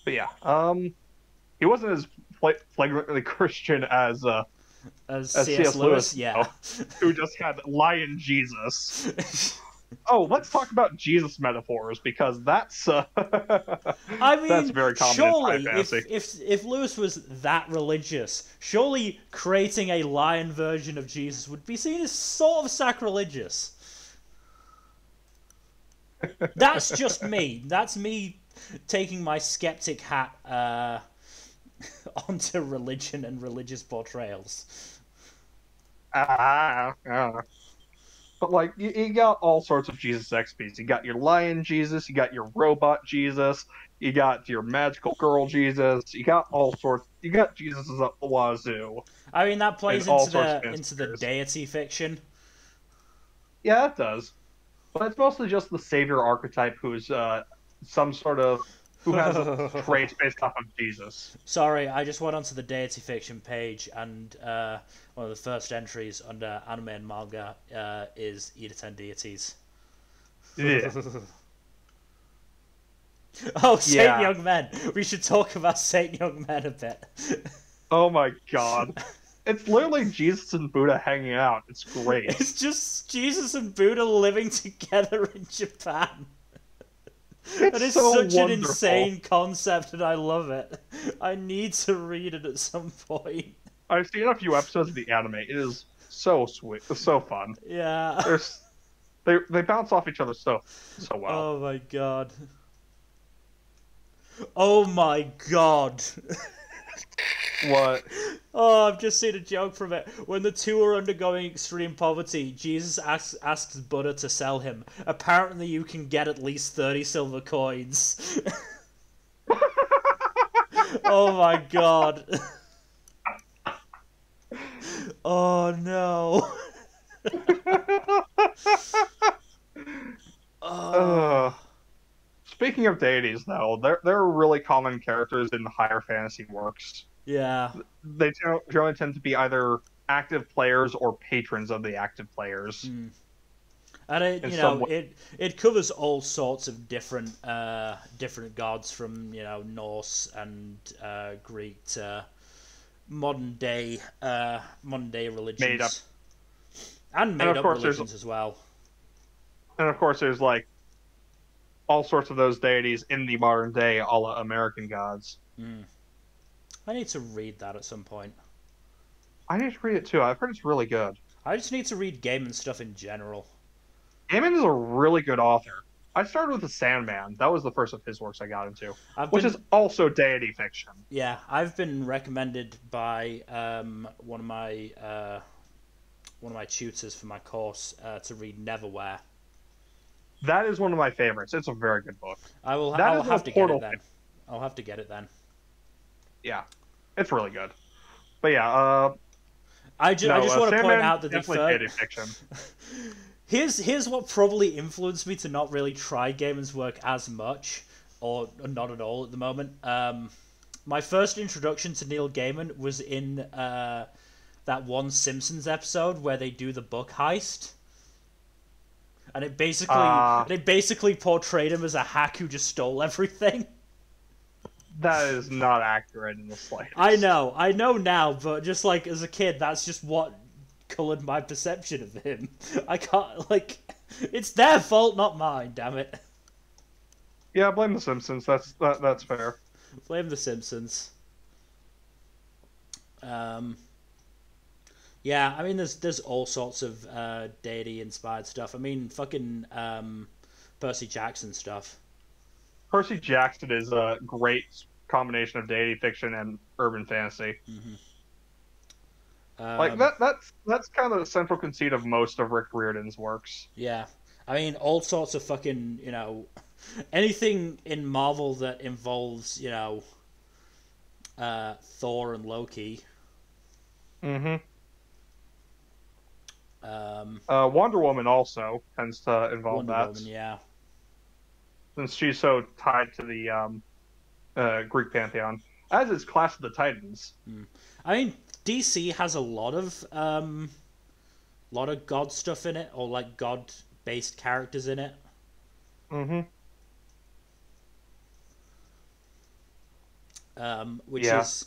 But yeah, he wasn't as flagrantly Christian as C.S. Lewis, yeah. Who just had Lion Jesus. Oh, let's talk about Jesus metaphors, because that's I mean, that's very common surely, in high fantasy. if Lewis was that religious, surely creating a lion version of Jesus would be seen as sort of sacrilegious. That's just me. That's me taking my skeptic hat onto religion and religious portrayals. But like you got all sorts of Jesus XPs. You got your lion Jesus, you got your robot Jesus, you got your magical girl Jesus, you got all sorts. You got Jesuses up the wazoo. I mean, that plays into the deity fiction. Yeah, it does. But it's mostly just the savior archetype who's some sort of who has traits based off of Jesus. Sorry, I just went onto the deity fiction page, and one of the first entries under anime and manga is Eat 10 deities. Yeah. Oh, Saint Young Men. We should talk about Saint Young Men a bit. Oh my god. It's literally Jesus and Buddha hanging out. It's great. It's just Jesus and Buddha living together in Japan. That is so such wonderful. an insane concept, and I love it. I need to read it at some point. I've seen a few episodes of the anime. It is so sweet. It's so fun. Yeah. They bounce off each other so well. Oh my god. Oh my god. What? Oh, I've just seen a joke from it. When the two are undergoing extreme poverty, Jesus asks Buddha to sell him. Apparently you can get at least 30 silver coins. Oh my god. Oh no. Speaking of deities, though, they're really common characters in higher fantasy works. Yeah. They generally tend to be either active players or patrons of the active players. And it covers all sorts of different gods, from Norse and Greek to modern day religions, Made up. and made up religions as well. And of course, there's like all sorts of those deities in the modern day, a la American gods. I need to read that at some point. I need to read it too. I've heard it's really good. I just need to read Gaiman stuff in general. Gaiman is a really good author. I started with The Sandman. That was the first of his works I got into, which is also deity fiction. Yeah, I've been recommended by one of my tutors for my course to read Neverwhere. That is one of my favorites. It's a very good book. I'll have to get it then. I'll have to get it then. Yeah, it's really good. But yeah, I just want to point out that definitely fiction. Here's what probably influenced me to not really try Gaiman's work as much, or not at all at the moment. My first introduction to Neil Gaiman was in that one Simpsons episode where they do the book heist. And it basically portrayed him as a hack who just stole everything. That is not accurate in the slightest. I know now, but just like as a kid, that's just what colored my perception of him. I can't, it's their fault, not mine. Damn it. Yeah, blame the Simpsons. That's fair. Blame the Simpsons. Yeah, I mean, there's all sorts of deity-inspired stuff. I mean, fucking Percy Jackson stuff. Percy Jackson is a great combination of deity fiction and urban fantasy. That's kind of the central conceit of most of Rick Riordan's works. Yeah, I mean, all sorts of fucking anything in Marvel that involves Thor and Loki. Wonder Woman also tends to involve Wonder that. Woman, yeah. Since she's so tied to the Greek pantheon, as is Clash of the Titans. I mean, DC has a lot of god stuff in it, or like god-based characters in it. Which is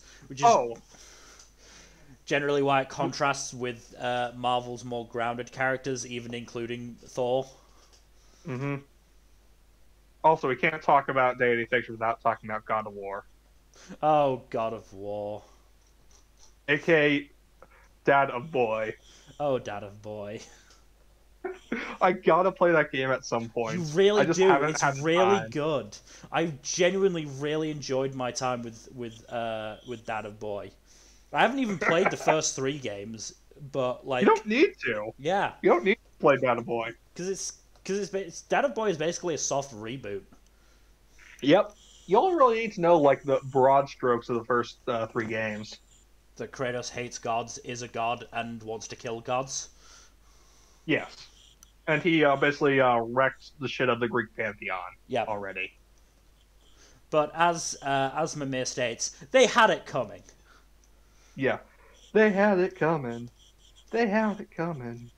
generally why it contrasts with Marvel's more grounded characters, even including Thor. Also, we can't talk about deity fiction without talking about God of War. Oh, God of War. A.K.A. Dad of Boy. Oh, Dad of Boy. I gotta play that game at some point. You really do. It's really good. I genuinely really enjoyed my time with Dad of Boy. I haven't even played the first 3 games, but like you don't need to. Yeah, you don't need to play Dad of Boy because Dad of Boy is basically a soft reboot. Yep. You only really need to know like the broad strokes of the first 3 games. That Kratos hates gods, is a god, and wants to kill gods. Yes. And he basically wrecked the shit of the Greek pantheon Yep. already. But as Mimir states, they had it coming. Yeah. They had it coming. They had it coming.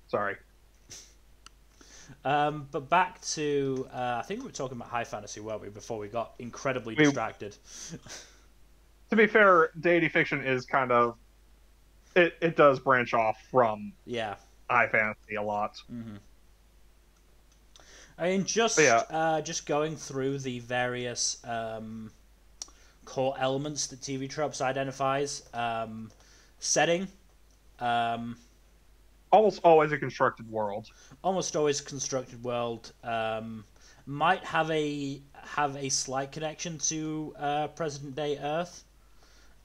Sorry. But back to, I think we were talking about high fantasy, weren't we, before we got incredibly distracted. To be fair, deity fiction is kind of... It does branch off from high fantasy a lot. Mm-hmm. I mean, just going through the various core elements that TV Tropes identifies. Setting. Almost always a constructed world. Almost always a constructed world. Might have a slight connection to present day Earth.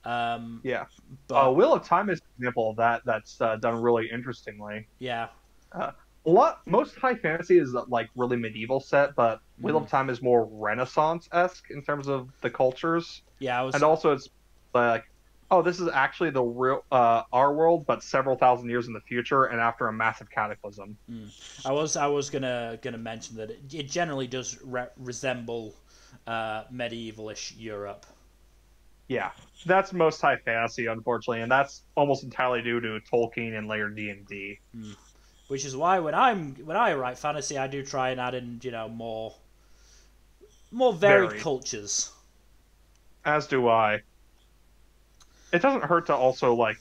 Yeah. But Wheel of Time is an example of that. That's done really interestingly. Yeah. Most high fantasy is like really medieval set, but Wheel of Time is more Renaissance-esque in terms of the cultures. Yeah, and also it's like, oh, this is actually the real our world, but several thousand years in the future and after a massive cataclysm. I was gonna mention that it generally does resemble medievalish Europe. Yeah, that's most high fantasy, unfortunately, and that's almost entirely due to Tolkien and later D&D. Which is why when I write fantasy, I do try and add in more varied cultures. As do I. It doesn't hurt to also like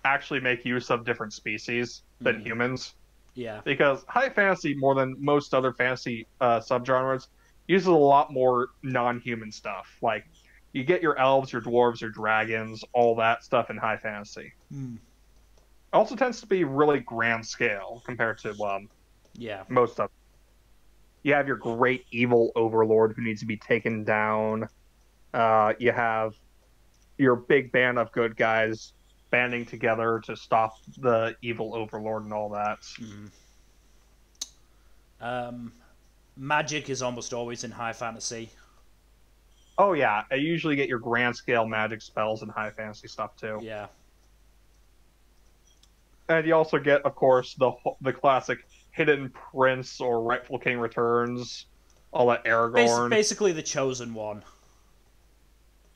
actually make use of different species than humans. Yeah. Because high fantasy, more than most other fantasy subgenres, uses a lot more non-human stuff. Like you get your elves, your dwarves, your dragons, all that stuff in high fantasy. It also tends to be really grand scale compared to most of. You have your great evil overlord who needs to be taken down. You have your big band of good guys banding together to stop the evil overlord and all that. Magic is almost always in high fantasy. Oh yeah, I usually get your grand scale magic spells in high fantasy stuff too. Yeah. And you also get, of course, the classic Hidden Prince or Rightful King returns, all that Aragorn. Basically the Chosen One.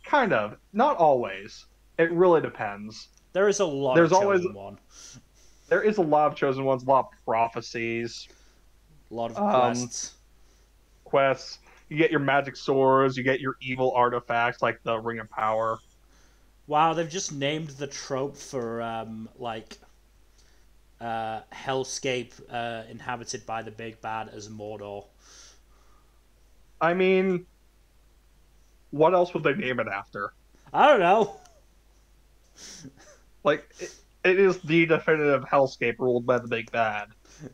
Kind of. Not always. It really depends. There is a lot of Chosen One. There is a lot of Chosen Ones, a lot of prophecies. A lot of quests. Quests. You get your magic swords, you get your evil artifacts like the Ring of Power. Wow, they've just named the trope for, hellscape inhabited by the big bad as Mordor. I mean, what else would they name it after? I don't know. Like, it is the definitive hellscape ruled by the big bad.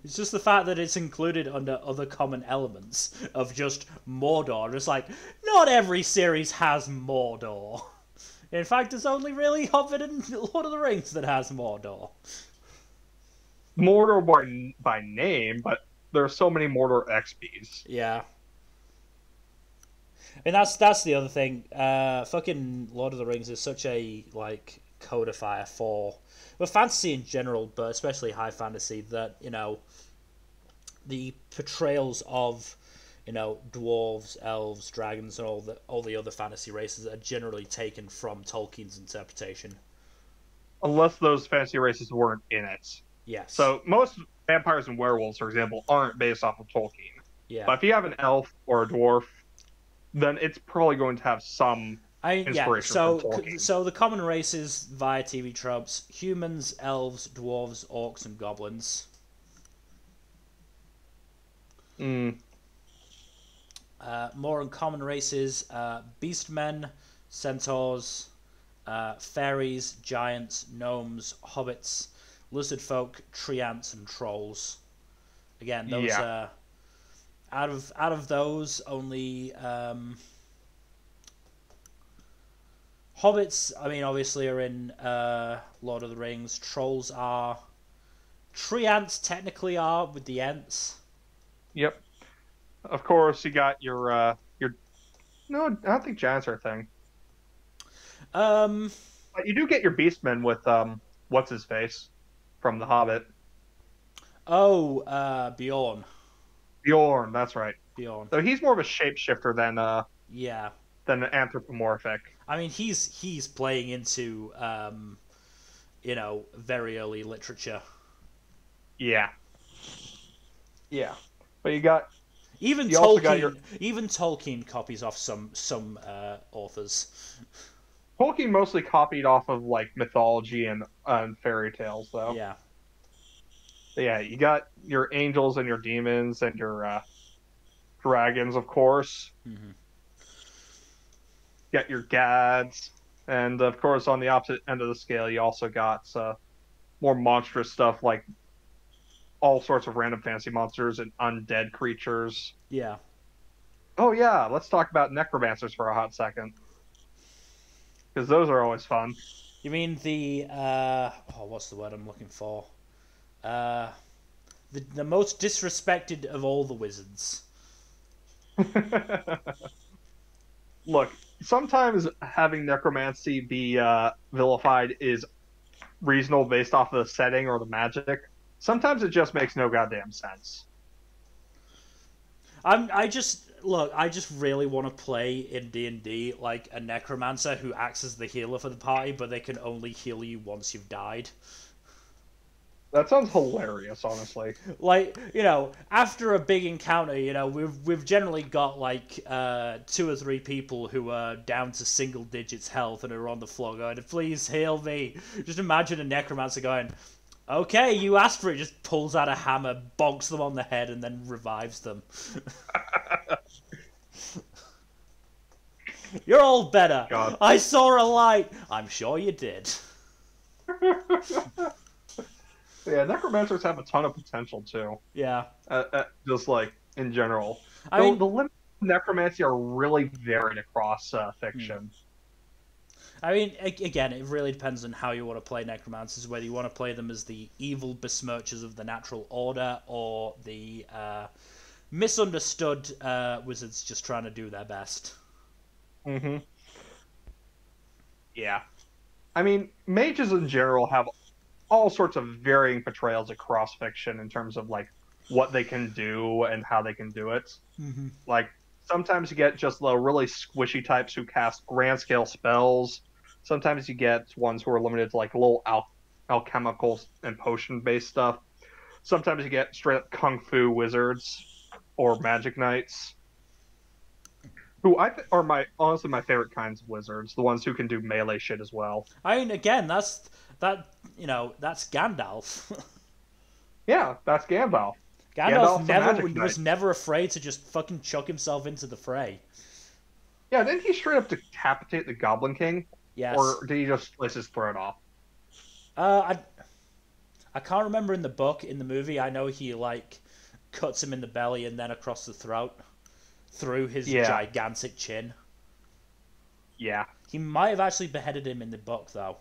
It's just the fact that it's included under other common elements of just Mordor. It's like, not every series has Mordor. In fact, it's only really Hobbit and Lord of the Rings that has Mordor. Mordor by name, but there are so many Mordor XPs. Yeah. And that's the other thing. Fucking Lord of the Rings is such a codifier for fantasy in general, but especially high fantasy, that the portrayals of dwarves, elves, dragons, and all the other fantasy races are generally taken from Tolkien's interpretation. Unless those fantasy races weren't in it. Yes. So most vampires and werewolves, for example, aren't based off of Tolkien. Yeah. But if you have an elf or a dwarf, then it's probably going to have some inspiration from Tolkien. So the common races via TV tropes: humans, elves, dwarves, orcs, and goblins. More uncommon races: beastmen, centaurs, fairies, giants, gnomes, hobbits, lizard folk, treants, and trolls. Again, those out of those, only hobbits, I mean, obviously are in Lord of the Rings. Trolls are. Treants technically are with the Ents. Yep. Of course, you got your. No, I don't think giants are a thing. But you do get your beastmen with what's his face. from The Hobbit. Oh, Bjorn. Bjorn, that's right. Bjorn. So he's more of a shapeshifter Yeah. than an anthropomorphic. I mean, he's playing into very early literature. Yeah. Yeah. But you got even you also Tolkien. got your... Even Tolkien copies off some authors. Tolkien mostly copied off of like mythology and fairy tales, though. Yeah. But yeah, you got your angels and your demons and your dragons, of course. Mm-hmm. You got your gads, and of course, on the opposite end of the scale, you also got more monstrous stuff like all sorts of random fantasy monsters and undead creatures. Yeah. Oh yeah, let's talk about necromancers for a hot second, because those are always fun. You mean the what's the word I'm looking for? The most disrespected of all the wizards. Look, sometimes having necromancy be vilified is reasonable based off of the setting or the magic. Sometimes it just makes no goddamn sense. I just really want to play in D&D like a necromancer who acts as the healer for the party, but they can only heal you once you've died. That sounds hilarious, honestly. Like, after a big encounter, we've generally got like 2 or 3 people who are down to single digits health and are on the floor going, "Please heal me." Just imagine a necromancer going, "Okay, you asked for it," just pulls out a hammer, bonks them on the head, and then revives them. You're all better. God. I saw a light. I'm sure you did. Yeah, necromancers have a ton of potential too. Yeah. Just like in general. I mean, the limits of necromancy are really varied across fiction. I mean, again, it really depends on how you want to play necromancers, whether you want to play them as the evil besmirchers of the natural order or the misunderstood wizards just trying to do their best. Mm-hmm. Yeah. I mean, mages in general have all sorts of varying portrayals across fiction in terms of like what they can do and how they can do it. Mm-hmm. Like sometimes you get just the really squishy types who cast grand scale spells. Sometimes you get ones who are limited to like little alchemical and potion based stuff. Sometimes you get straight up kung fu wizards or magic knights, who are honestly my favorite kinds of wizards. The ones who can do melee shit as well. I mean, again, that's Gandalf. Yeah, that's Gandalf. Gandalf was never afraid to just fucking chuck himself into the fray. Yeah, didn't he straight up decapitate the Goblin King? Yes. Or did he just slice his throat off? I can't remember in the book. In the movie, I know he like cuts him in the belly and then across the throat through his gigantic chin. Yeah. He might have actually beheaded him in the book, though.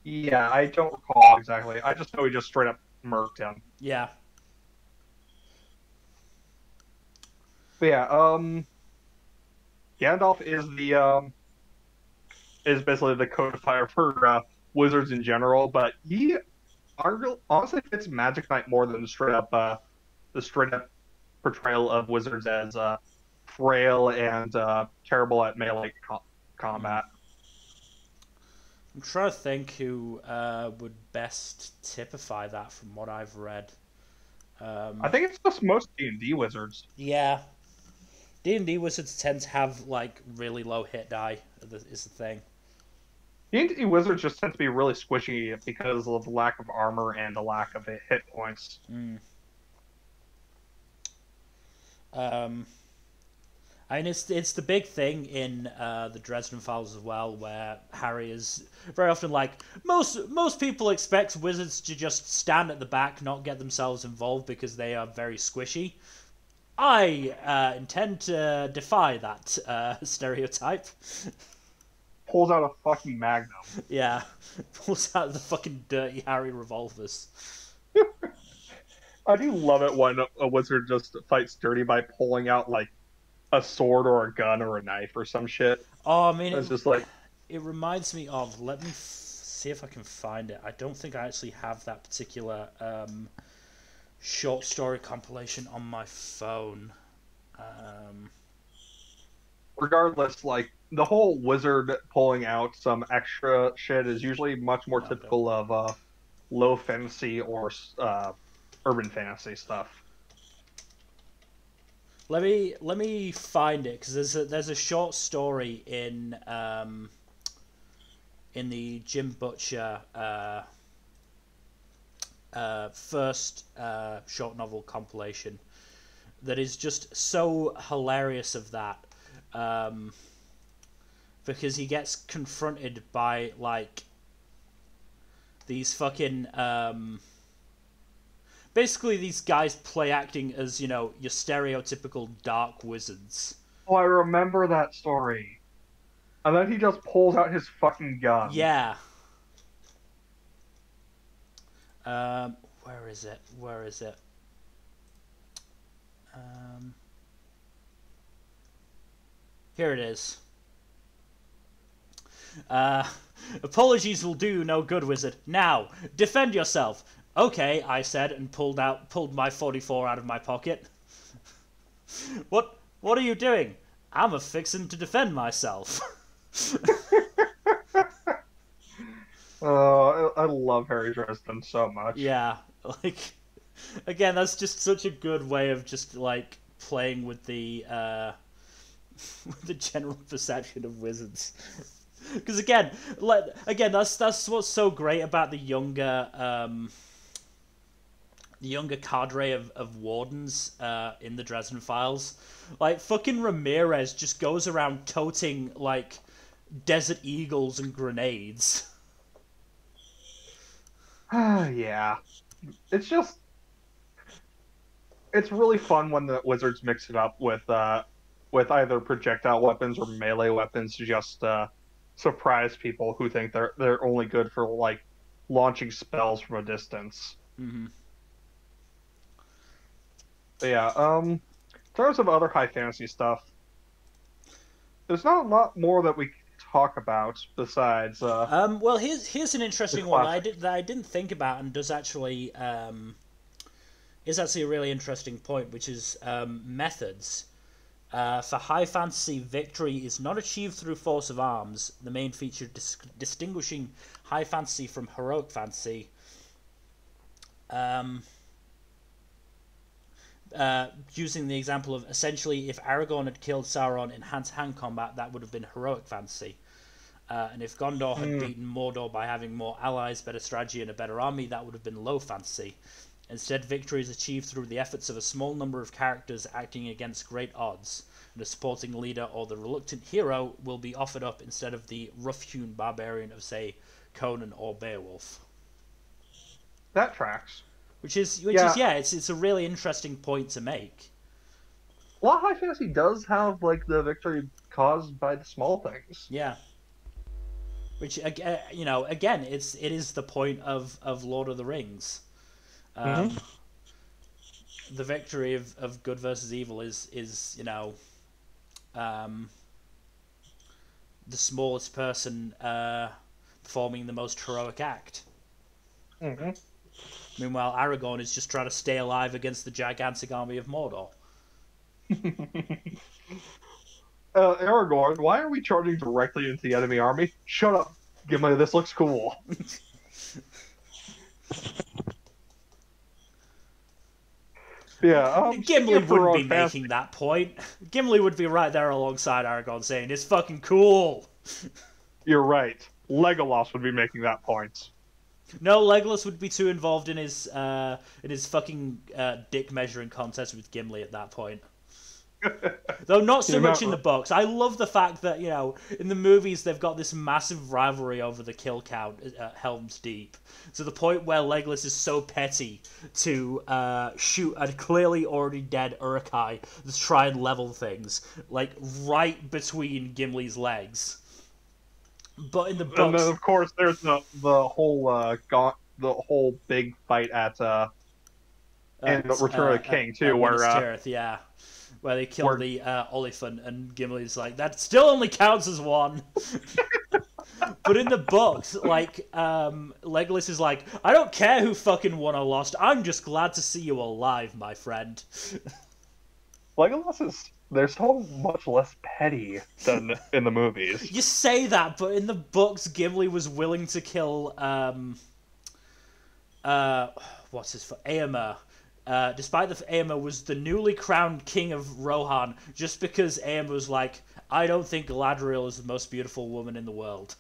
Yeah, I don't recall exactly. I just know he just straight up murked him. Yeah. But yeah, Gandalf is basically the codifier for wizards in general, but he honestly fits Magic Knight more than the straight up portrayal of wizards as frail and terrible at melee combat. I'm trying to think who would best typify that from what I've read. I think it's just most D&D wizards. Yeah. D&D wizards tend to have like really low hit die is the thing. D&D wizards just tend to be really squishy because of the lack of armor and the lack of hit points. I mean, it's the big thing in the Dresden Files as well, where Harry is very often like, most people expect wizards to just stand at the back, not get themselves involved because they are very squishy. I intend to defy that stereotype. Pulls out a fucking magnum. Yeah, pulls out the fucking dirty Harry revolvers. I do love it when a wizard just fights dirty by pulling out like a sword or a gun or a knife or some shit. Oh, I mean, it's just like it reminds me of. Let me see if I can find it. I don't think I actually have that particular short story compilation on my phone. Regardless, like, the whole wizard pulling out some extra shit is usually much more typical of low fantasy or urban fantasy stuff. Let me find it, because there's a short story in the Jim Butcher first short novel compilation that is just so hilarious of that, because he gets confronted by like these fucking basically these guys play acting as, you know, your stereotypical dark wizards. Oh, I remember that story. And then he just pulls out his fucking gun. Yeah. Where is it? Where is it? Here it is. Apologies will do no good, wizard. Now, defend yourself. Okay, I said, and pulled my 44 out of my pocket. What are you doing? I'm a-fixin' to defend myself. Oh, I love Harry Dresden so much. Yeah, like, again, that's just such a good way of just, like, playing with the with the general perception of wizards. Because again, that's what's so great about the younger cadre of wardens in the Dresden Files. Like, fucking Ramirez just goes around toting, like, Desert Eagles and grenades. Yeah. It's really fun when the wizards mix it up with either projectile weapons or melee weapons to just surprise people who think they're only good for, like, launching spells from a distance. Mm-hmm. But yeah, in terms of other high fantasy stuff, there's not a lot more that we can talk about besides. Well, here's an interesting one that I didn't think about, and does actually is actually a really interesting point, which is methods. For high fantasy, victory is not achieved through force of arms. The main feature distinguishing high fantasy from heroic fantasy. Using the example of, essentially, if Aragorn had killed Sauron in hand-to-hand combat, that would have been heroic fantasy. And if Gondor had beaten Mordor by having more allies, better strategy, and a better army, that would have been low fantasy. Instead, victory is achieved through the efforts of a small number of characters acting against great odds, and a supporting leader or the reluctant hero will be offered up instead of the rough-hewn barbarian of, say, Conan or Beowulf. That tracks. Which is it's a really interesting point to make. A lot of high fantasy does have, like, the victory caused by the small things. Yeah. Which, you know, again, it is the point of Lord of the Rings. The victory of good versus evil is you know, the smallest person performing the most heroic act. Mm-hmm. Meanwhile, Aragorn is just trying to stay alive against the gigantic army of Mordor. Aragorn, why are we charging directly into the enemy army? Shut up, Gimli, this looks cool. Yeah, Gimli wouldn't be making that point. Gimli would be right there alongside Aragorn saying, it's fucking cool. You're right. Legolas would be making that point. No, Legolas would be too involved in his fucking dick measuring contest with Gimli at that point. Though not so much in the books. I love the fact that, you know, in the movies they've got this massive rivalry over the kill count at Helm's Deep, to the point where Legolas is so petty to shoot a clearly already dead Uruk-hai to try and level things, like, right between Gimli's legs. But in the books, and then of course there's the whole big fight at in Return of the King too, where Tirith, yeah, where they kill the Oliphant, and Gimli's like, that still only counts as one. But in the books, like, Legolas is like, I don't care who fucking won or lost. I'm just glad to see you alive, my friend. Legolas is... They're so much less petty than in the movies. You say that, but in the books, Gimli was willing to kill, what's his... Éomer. Despite that Éomer was the newly crowned king of Rohan, just because Éomer was like, I don't think Galadriel is the most beautiful woman in the world.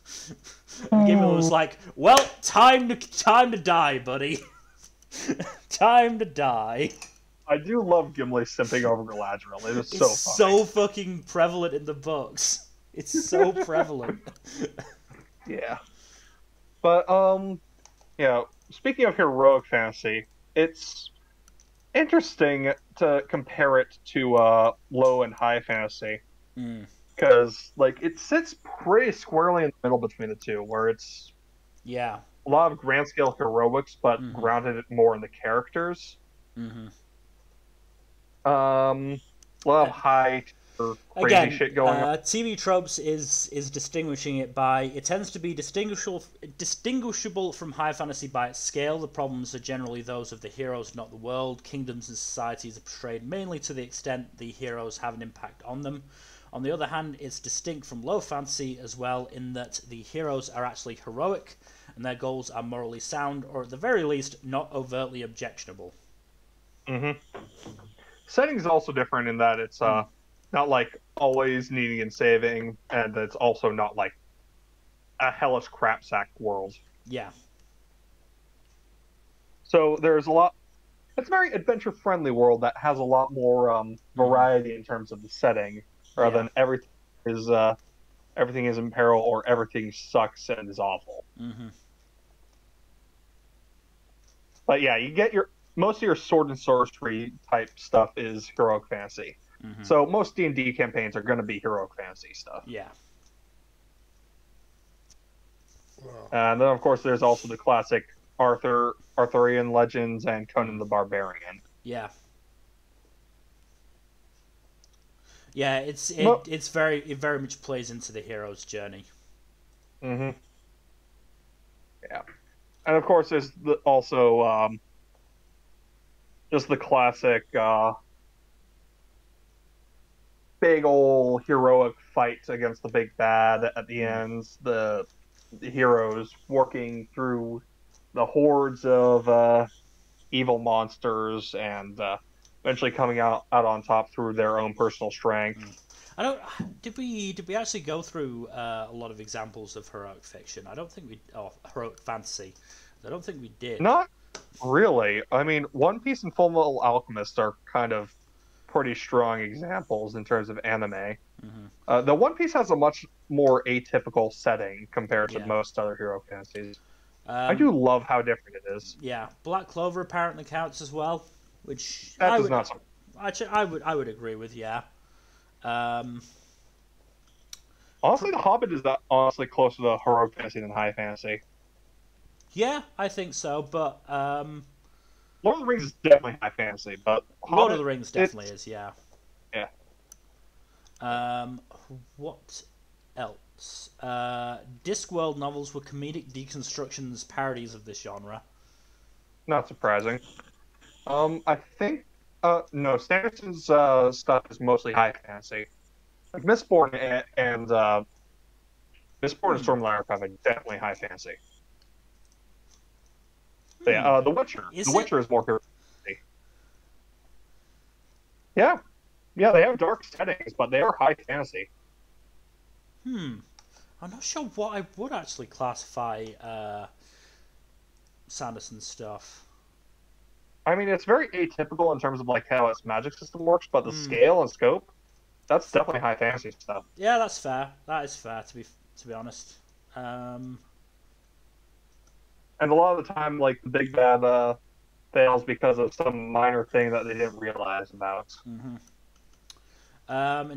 Gimli was like, well, time to die, buddy. Time to die. I do love Gimli simping over Galadriel. It is so funny. So fucking prevalent in the books. It's so prevalent. Yeah. But, yeah, speaking of heroic fantasy, it's interesting to compare it to low and high fantasy. Because, like, it sits pretty squarely in the middle between the two, where it's a lot of grand-scale heroics, but grounded more in the characters. A lot of high or crazy shit going on. TV Tropes is distinguishing it by, it tends to be distinguishable from high fantasy by its scale. The problems are generally those of the heroes, not the world. Kingdoms and societies are portrayed mainly to the extent the heroes have an impact on them. On the other hand, it's distinct from low fantasy as well, in that the heroes are actually heroic, and their goals are morally sound, or at the very least, not overtly objectionable. Setting's also different in that it's not like always needing and saving, and it's also not like a hellish crapsack world. Yeah. So there's a lot. It's a very adventure-friendly world that has a lot more variety in terms of the setting, rather than everything is in peril or everything sucks and is awful. But yeah, you get most of your sword and sorcery type stuff is heroic fantasy. So most D&D campaigns are going to be heroic fantasy stuff. Yeah. And then of course there's also the classic Arthurian legends and Conan the Barbarian. Yeah. Yeah, it very much plays into the hero's journey. Yeah. And of course there's also just the classic big ol' heroic fight against the big bad at the end. The heroes working through the hordes of evil monsters and eventually coming out on top through their own personal strength. Did we actually go through a lot of examples of heroic fiction? I don't think heroic fantasy. I don't think we did. Not really. I mean, One Piece and Fullmetal Alchemist are kind of pretty strong examples in terms of anime. The One Piece has a much more atypical setting compared to most other hero fantasies. I do love how different it is. Yeah, Black Clover apparently counts as well, which that does not. Actually, I would agree with. Yeah. Honestly, The Hobbit is honestly closer to heroic fantasy than high fantasy. Yeah, I think so, but Lord of the Rings is definitely high fantasy, but Lord of the Rings definitely is, yeah. Yeah. What else? Discworld novels were comedic deconstructions, parodies of this genre. Not surprising. I think no, Sanderson's stuff is mostly high fantasy. Like Mistborn and Stormlight Archive are definitely high fantasy. But yeah, The Witcher. The Witcher is more heroic. Yeah, they have dark settings, but they are high fantasy. I'm not sure what I would actually classify Sanderson's stuff. I mean, it's very atypical in terms of like how its magic system works, but the scale and scope, that's definitely high fantasy stuff. Yeah, that's fair. That is fair, to be honest. And a lot of the time, like, the big bad fails because of some minor thing that they didn't realize about. In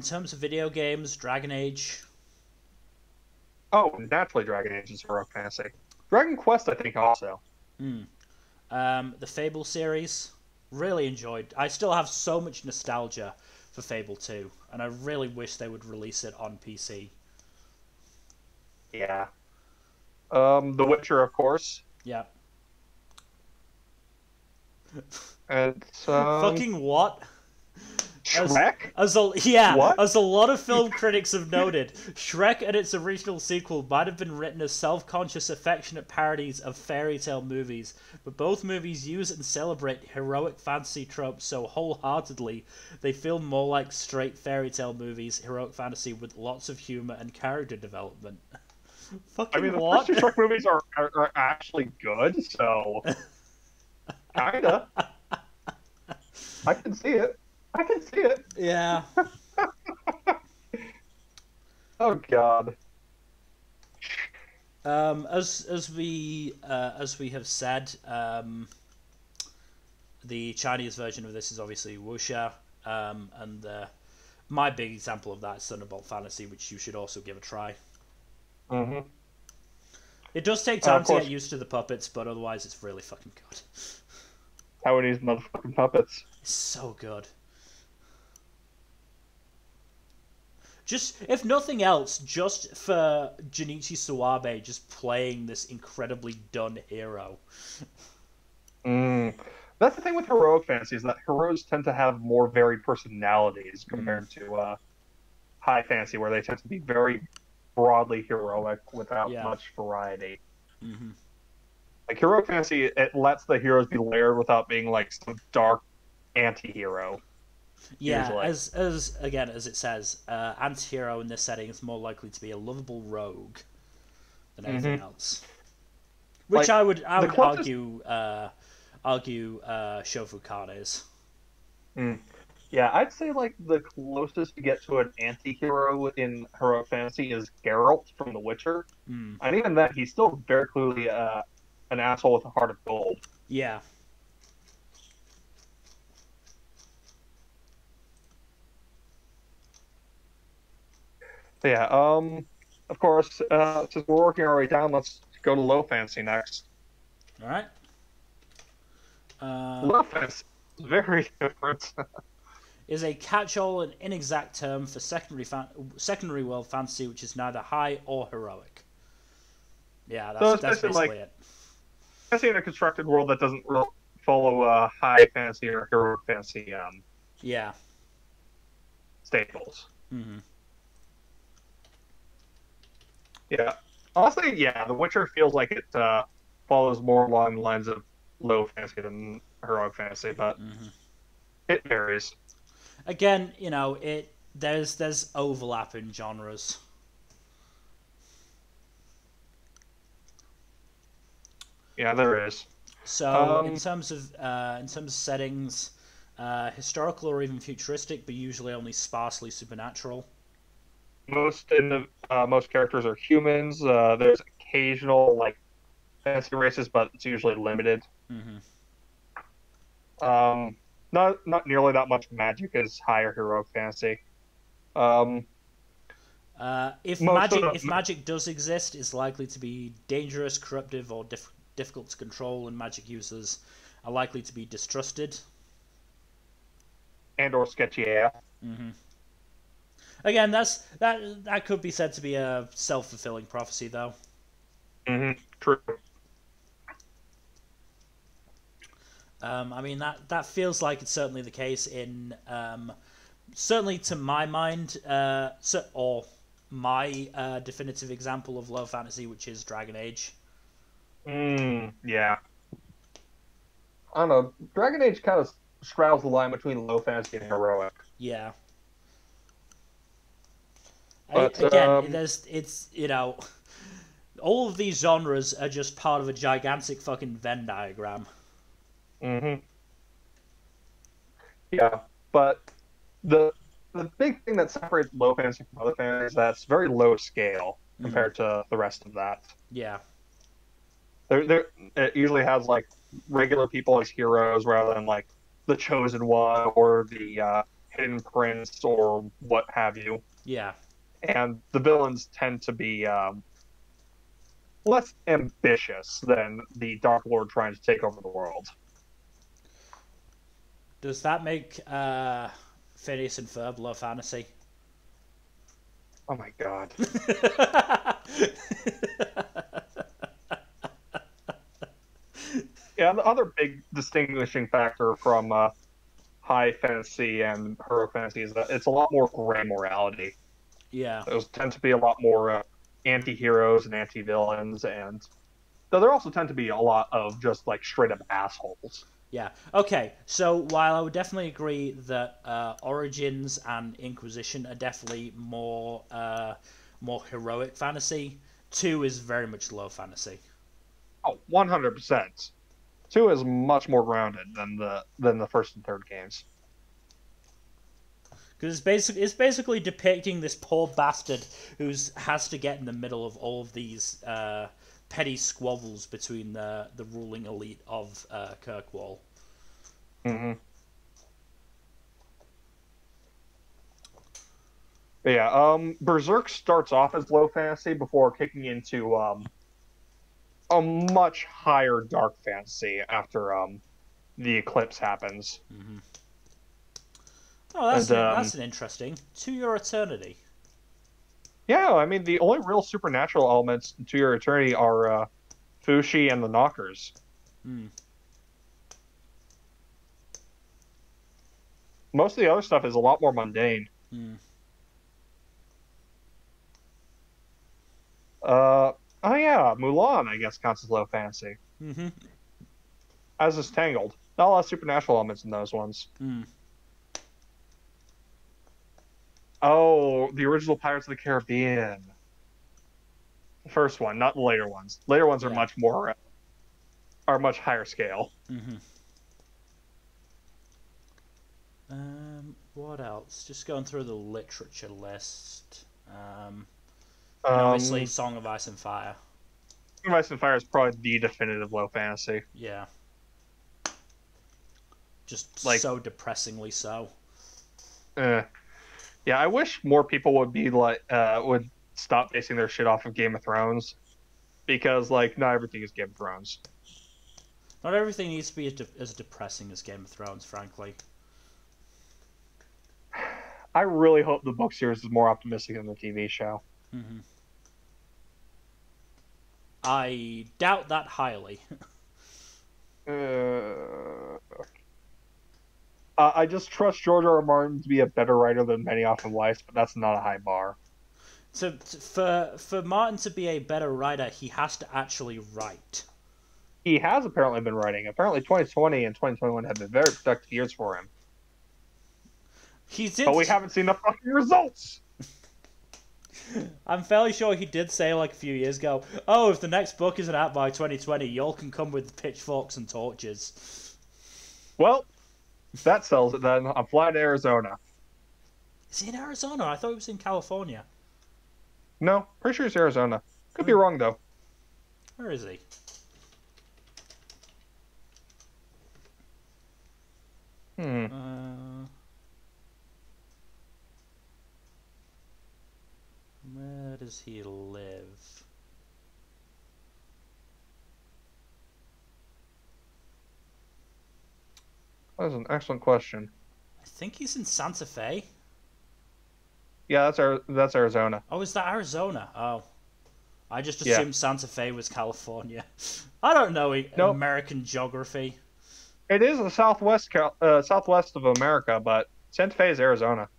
terms of video games, Dragon Age. Oh, naturally Dragon Age is heroic fantasy. Dragon Quest, I think, also. The Fable series, really enjoyed. I still have so much nostalgia for Fable 2, and I really wish they would release it on PC. Yeah. The Witcher, of course. Yeah. And Fucking what? Shrek? As a lot of film critics have noted, Shrek and its original sequel might have been written as self-conscious, affectionate parodies of fairy tale movies, but both movies use and celebrate heroic fantasy tropes so wholeheartedly they feel more like straight fairy tale movies, heroic fantasy with lots of humor and character development. Fucking I mean, the what? first two Shrek movies are actually good, so kinda. I can see it. I can see it. Yeah. Oh God. As we have said, the Chinese version of this is obviously wuxia, and my big example of that is Thunderbolt Fantasy, which you should also give a try. Mm-hmm. It does take time to get used to the puppets, but otherwise it's really fucking good. Taiwanese motherfucking puppets. It's so good. Just, if nothing else, just for Junichi Suwabe just playing this incredibly done hero. That's the thing with heroic fantasy, is that heroes tend to have more varied personalities compared to high fantasy, where they tend to be very broadly heroic without much variety. Mm-hmm. Like, heroic fantasy, it lets the heroes be layered without being like some dark anti-hero. Yeah, usually. as it says, anti-hero in this setting is more likely to be a lovable rogue than anything else. Which I would argue Shofu Khan is. Yeah, I'd say like the closest you get to an anti-hero in heroic fantasy is Geralt from The Witcher. And even then, he's still very clearly an asshole with a heart of gold. Yeah. Yeah, of course, since we're working our way down, let's go to low fantasy next. Alright. Low fantasy is very different. Is a catch-all and inexact term for secondary world fantasy, which is neither high or heroic. Yeah, that's basically it. Fantasy in a constructed world that doesn't follow high fantasy or heroic fantasy staples. Mm-hmm. Yeah. Honestly, yeah, The Witcher feels like it follows more along the lines of low fantasy than heroic fantasy, but it varies. Again, you know, there's overlap in genres. Yeah, there is. So in terms of settings, historical or even futuristic, but usually only sparsely supernatural. Most characters are humans. There's occasional like fantasy races, but it's usually limited. Not nearly that much magic as higher heroic fantasy. If magic does exist, it's likely to be dangerous, corruptive, or difficult to control, and magic users are likely to be distrusted and or sketchy AF. Again, that could be said to be a self-fulfilling prophecy, though. True. I mean, that feels like it's certainly the case in, certainly to my mind, or my definitive example of low fantasy, which is Dragon Age. Yeah. I don't know. Dragon Age kind of straddles the line between low fantasy and heroic. Yeah. But, it's you know, all of these genres are just part of a gigantic fucking Venn diagram. Yeah, but the big thing that separates low fantasy from other fantasy is that it's very low scale compared to the rest of that. Yeah. It usually has like regular people as heroes rather than like the chosen one or the hidden prince or what have you. Yeah. And the villains tend to be less ambitious than the Dark Lord trying to take over the world. Does that make Phineas and Ferb low fantasy? Oh my god. the other big distinguishing factor from high fantasy and heroic fantasy is that it's a lot more gray morality. Yeah. Those tend to be a lot more anti-heroes and anti-villains, and though there also tend to be a lot of just like straight up assholes. Yeah. Okay. So while I would definitely agree that Origins and Inquisition are definitely more heroic fantasy, 2 is very much low fantasy. Oh, 100%. 2 is much more grounded than the first and third games. Because it's basically depicting this poor bastard who has to get in the middle of all of these petty squabbles between the ruling elite of Kirkwall. Mm-hmm. Yeah, Berserk starts off as low fantasy before kicking into a much higher dark fantasy after the eclipse happens. Mm-hmm. Oh, that's an interesting. To Your Eternity. Yeah, I mean the only real supernatural elements to Your Eternity are Fushi and the Knockers. Hmm. Most of the other stuff is a lot more mundane. Hmm. Oh yeah, Mulan, I guess, counts as low fantasy. Mm-hmm. As is Tangled. Not a lot of supernatural elements in those ones. Hmm. Oh, the original Pirates of the Caribbean. The first one, not the later ones. Later ones are much more, are much higher scale. Mm-hmm. What else? Just going through the literature list. And obviously, Song of Ice and Fire. Song of Ice and Fire is probably the definitive low fantasy. Yeah. Just like, so depressingly so. Yeah, I wish more people would be like would stop basing their shit off of Game of Thrones, because like not everything is Game of Thrones. Not everything needs to be as depressing as Game of Thrones, frankly. I really hope the book series is more optimistic than the TV show. Mm-hmm. I doubt that highly. I just trust George R. R. Martin to be a better writer than Benioff and Weiss, but that's not a high bar. So for Martin to be a better writer, he has to actually write. He has apparently been writing. Apparently 2020 and 2021 have been very productive years for him. He did, but we haven't seen the fucking results. I'm fairly sure he did say like a few years ago, oh, if the next book isn't out by 2020, y'all can come with pitchforks and torches. Well, that sells it then. I'm flying to Arizona. Is he in Arizona? I thought he was in California. No, pretty sure it's Arizona. Could be wrong, though. Where is he? Where does he live? That's an excellent question. I think he's in Santa Fe. Yeah, that's Arizona. Oh, is that Arizona? Oh. I just assumed Santa Fe was California. I don't know American geography. It is the southwest of America, but Santa Fe is Arizona.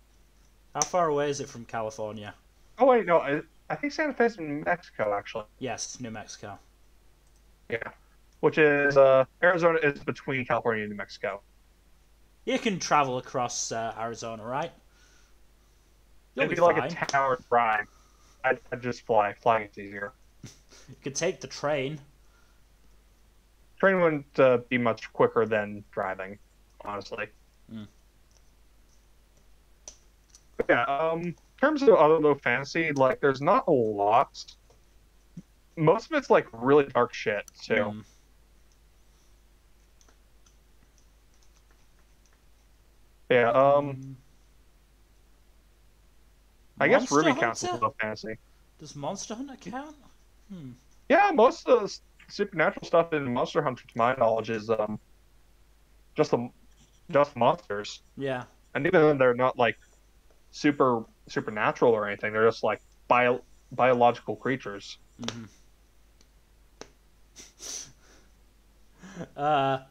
How far away is it from California? Oh, wait, no. I think Santa Fe is in New Mexico, actually. Yes, it's New Mexico. Yeah. Which is, Arizona is between California and New Mexico. You can travel across Arizona, right? It'd be like a 10-hour drive. I'd just fly. Flying is easier. You could take the train. Train wouldn't be much quicker than driving, honestly. But yeah, in terms of other low fantasy, like, there's not a lot. Most of it's, like, really dark shit, too. Yeah, I guess Ruby counts as low fantasy. Does Monster Hunter count? Yeah, most of the supernatural stuff in Monster Hunter, to my knowledge, is just monsters. Yeah. And even then, they're not like supernatural or anything. They're just like biological creatures.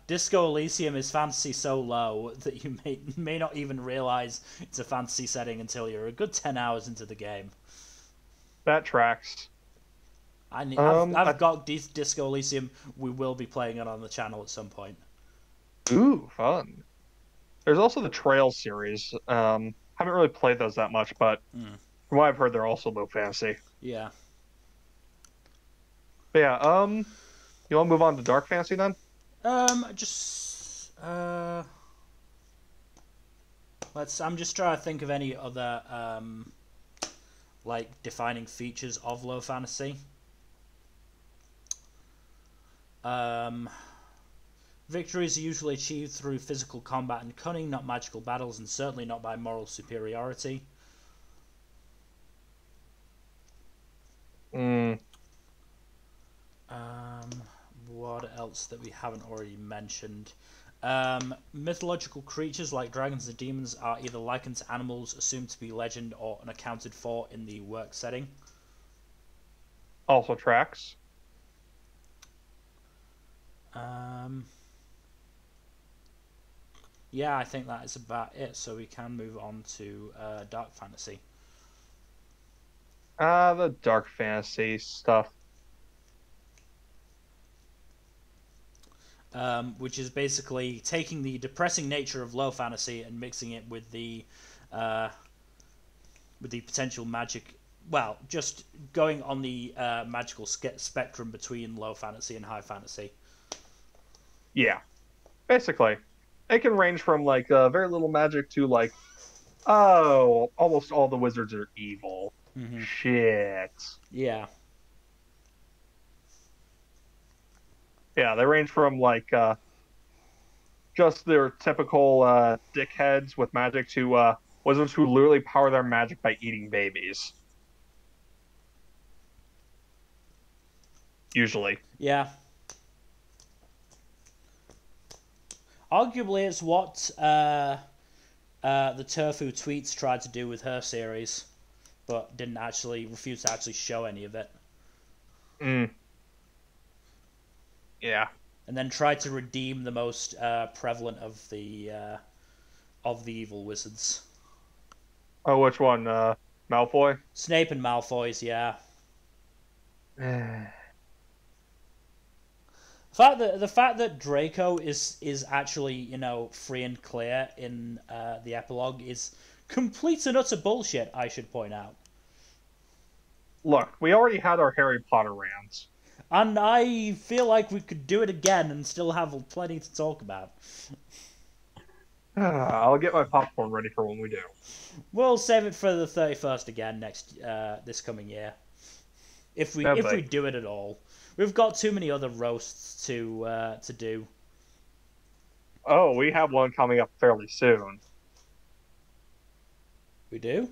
Disco Elysium is fantasy so low that you may not even realize it's a fantasy setting until you're a good 10 hours into the game. That tracks. I've got Disco Elysium. We will be playing it on the channel at some point. Ooh, fun. There's also the Trails series. Haven't really played those that much, but from what I've heard, they're also low fantasy. Yeah. But yeah, you want to move on to dark fantasy then? I'm just trying to think of any other like defining features of low fantasy. Victories are usually achieved through physical combat and cunning, not magical battles, and certainly not by moral superiority. What else that we haven't already mentioned? Mythological creatures like dragons and demons are either likened to animals, assumed to be legend, or unaccounted for in the work setting. Also tracks. Yeah, I think that is about it. So we can move on to dark fantasy. The dark fantasy stuff. Which is basically taking the depressing nature of low fantasy and mixing it with the potential magic. Well, just going on the magical spectrum between low fantasy and high fantasy. Yeah, basically, it can range from like very little magic to like, oh, almost all the wizards are evil. Shit. Yeah. Yeah, they range from like just their typical dickheads with magic to wizards who literally power their magic by eating babies. Usually. Yeah. Arguably, it's what the Turfu Tweets tried to do with her series, but refused to actually show any of it. Yeah. And then tried to redeem the most prevalent of the evil wizards. Oh, which one? Malfoy? Snape and Malfoy's, yeah. The fact that Draco is actually, free and clear in the epilogue is complete and utter bullshit, I should point out. Look, we already had our Harry Potter rants. And I feel like we could do it again and still have plenty to talk about. I'll get my popcorn ready for when we do. We'll save it for the 31st again this coming year. If we do it at all. We've got too many other roasts to do. Oh, we have one coming up fairly soon. We do?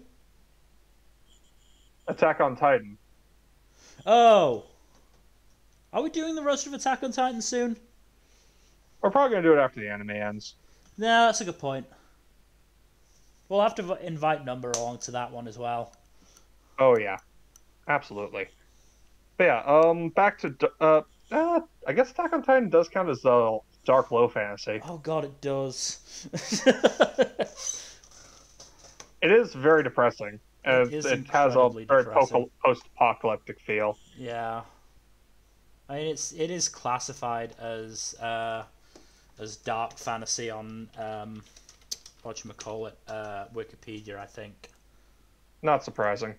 Attack on Titan. Oh! Are we doing the roast of Attack on Titan soon? We're probably going to do it after the anime ends. No, that's a good point. We'll have to invite Number along to that one as well. Oh, yeah. Absolutely. But yeah, back to... I guess Attack on Titan does count as dark low fantasy. Oh god, it does. It is very depressing. It has a very post-apocalyptic feel. Yeah. I mean, it is classified as dark fantasy on whatchamacallit, Wikipedia, I think. Not surprising.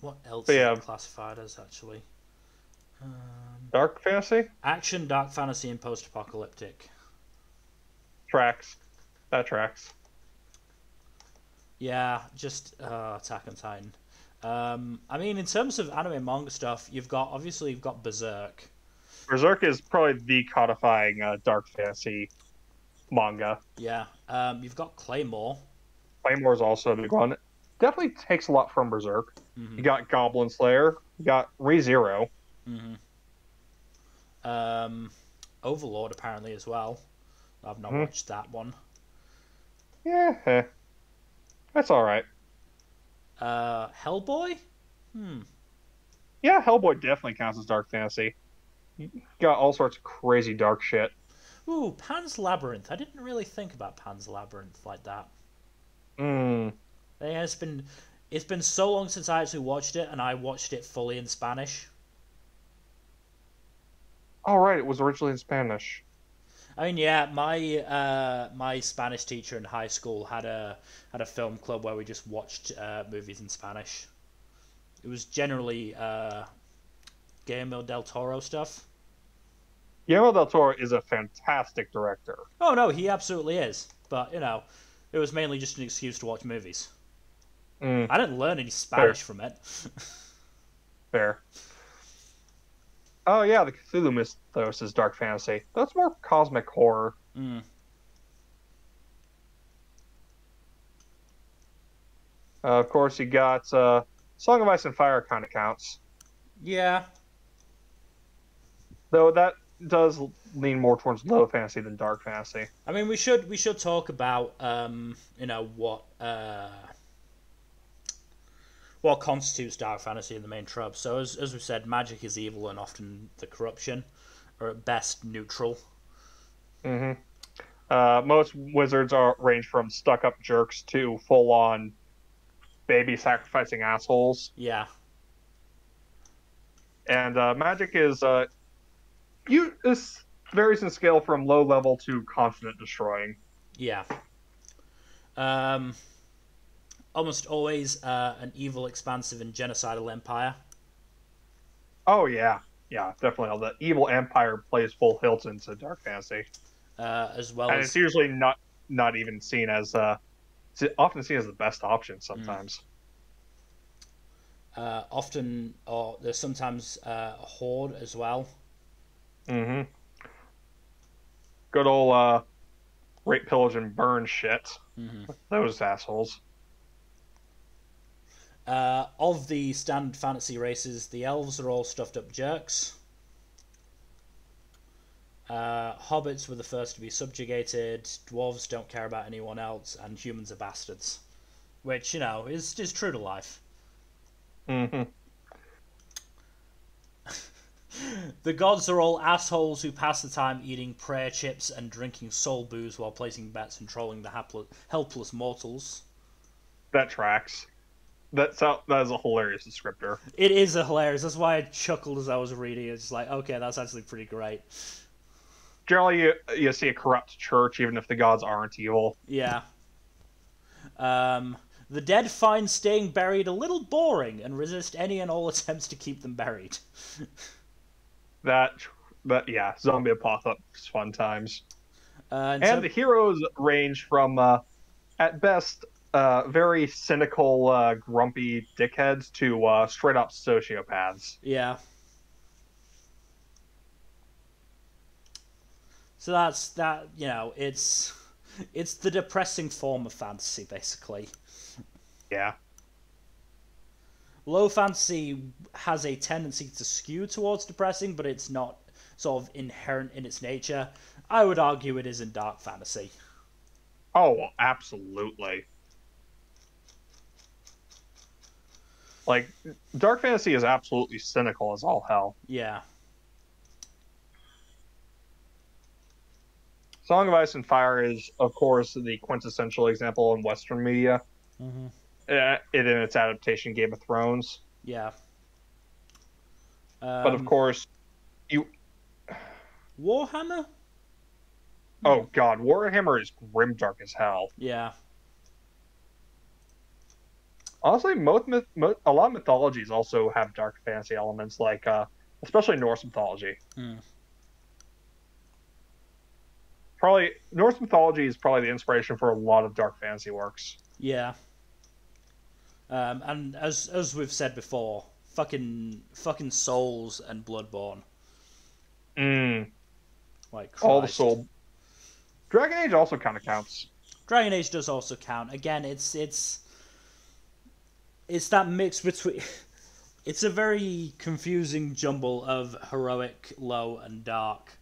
What else is it classified as, actually? Dark fantasy? Action, dark fantasy, and post-apocalyptic. Tracks. That tracks. Yeah, just Attack on Titan. I mean, in terms of anime and manga stuff, you've got Berserk. Berserk is probably the codifying dark fantasy manga. Yeah. You've got Claymore. Claymore is also a big one. Definitely takes a lot from Berserk. You got Goblin Slayer. You got ReZero. Overlord apparently as well. I've not watched that one. Yeah, that's all right. Hellboy? Yeah, Hellboy definitely counts as dark fantasy. got all sorts of crazy dark shit. Ooh, Pan's Labyrinth. I didn't really think about Pan's Labyrinth like that. Mm. Yeah, it's been so long since I actually watched it, and I watched it fully in Spanish. All right, it was originally in Spanish. I mean, yeah, my Spanish teacher in high school had a film club where we just watched movies in Spanish. It was generally Guillermo del Toro stuff. Guillermo del Toro is a fantastic director. Oh no, he absolutely is. But it was mainly just an excuse to watch movies. Mm, I didn't learn any fair, Spanish from it. fair. Oh yeah, the Cthulhu mythos is dark fantasy. That's more cosmic horror. Mm. Of course, you got Song of Ice and Fire kind of counts, Yeah, though that does lean more towards low fantasy than dark fantasy. I mean we should talk about what constitutes dark fantasy in the main tropes. So as we said, magic is evil and often the corruption, or at best neutral. Hmm Most wizards are range from stuck-up jerks to full-on baby sacrificing assholes, Yeah, and magic is this varies in scale from low level to confident destroying. yeah. Almost always an evil, expansive, and genocidal empire. Oh yeah, yeah, definitely. The evil empire plays full hilt into dark fantasy, As well and as it's usually not even seen as it's often seen as the best option sometimes. often, or there's sometimes a horde as well. Hmm Good old rape, pillage, and burn shit. Mm-hmm. Those assholes. Of the standard fantasy races, the elves are all stuffed up jerks. Hobbits were the first to be subjugated. Dwarves don't care about anyone else, and humans are bastards, which is true to life. Hmm The gods are all assholes who pass the time eating prayer chips and drinking soul booze while placing bets and trolling the helpless mortals. That tracks. That is a hilarious descriptor. It is a hilarious. That's why I chuckled as I was reading it. It's like, okay, that's actually pretty great. Generally, you see a corrupt church, even if the gods aren't evil. Yeah. The dead find staying buried a little boring and resist any and all attempts to keep them buried. That, yeah, zombie apocalypse fun times. And the heroes range from, at best, very cynical, grumpy dickheads to straight up sociopaths. yeah. So that's that. It's the depressing form of fantasy, basically. Yeah. Low fantasy has a tendency to skew towards depressing, but it's not sort of inherent in its nature. I would argue it is in dark fantasy. Oh, well, absolutely. Like, dark fantasy is absolutely cynical as all hell. Yeah. Song of Ice and Fire is, of course, the quintessential example in Western media. Mm-hmm. In its adaptation, Game of Thrones. Yeah. But of course, you. Warhammer? Oh god, Warhammer is grimdark as hell. Yeah. Honestly, a lot of mythologies also have dark fantasy elements, like especially Norse mythology. Mm. Probably Norse mythology is probably the inspiration for a lot of dark fantasy works. Yeah. And as we've said before, fucking Souls and Bloodborne. Like Christ. All the soul. Dragon Age also kind of counts. Dragon Age does also count. Again, it's that mix between. It's a very confusing jumble of heroic, low, and dark.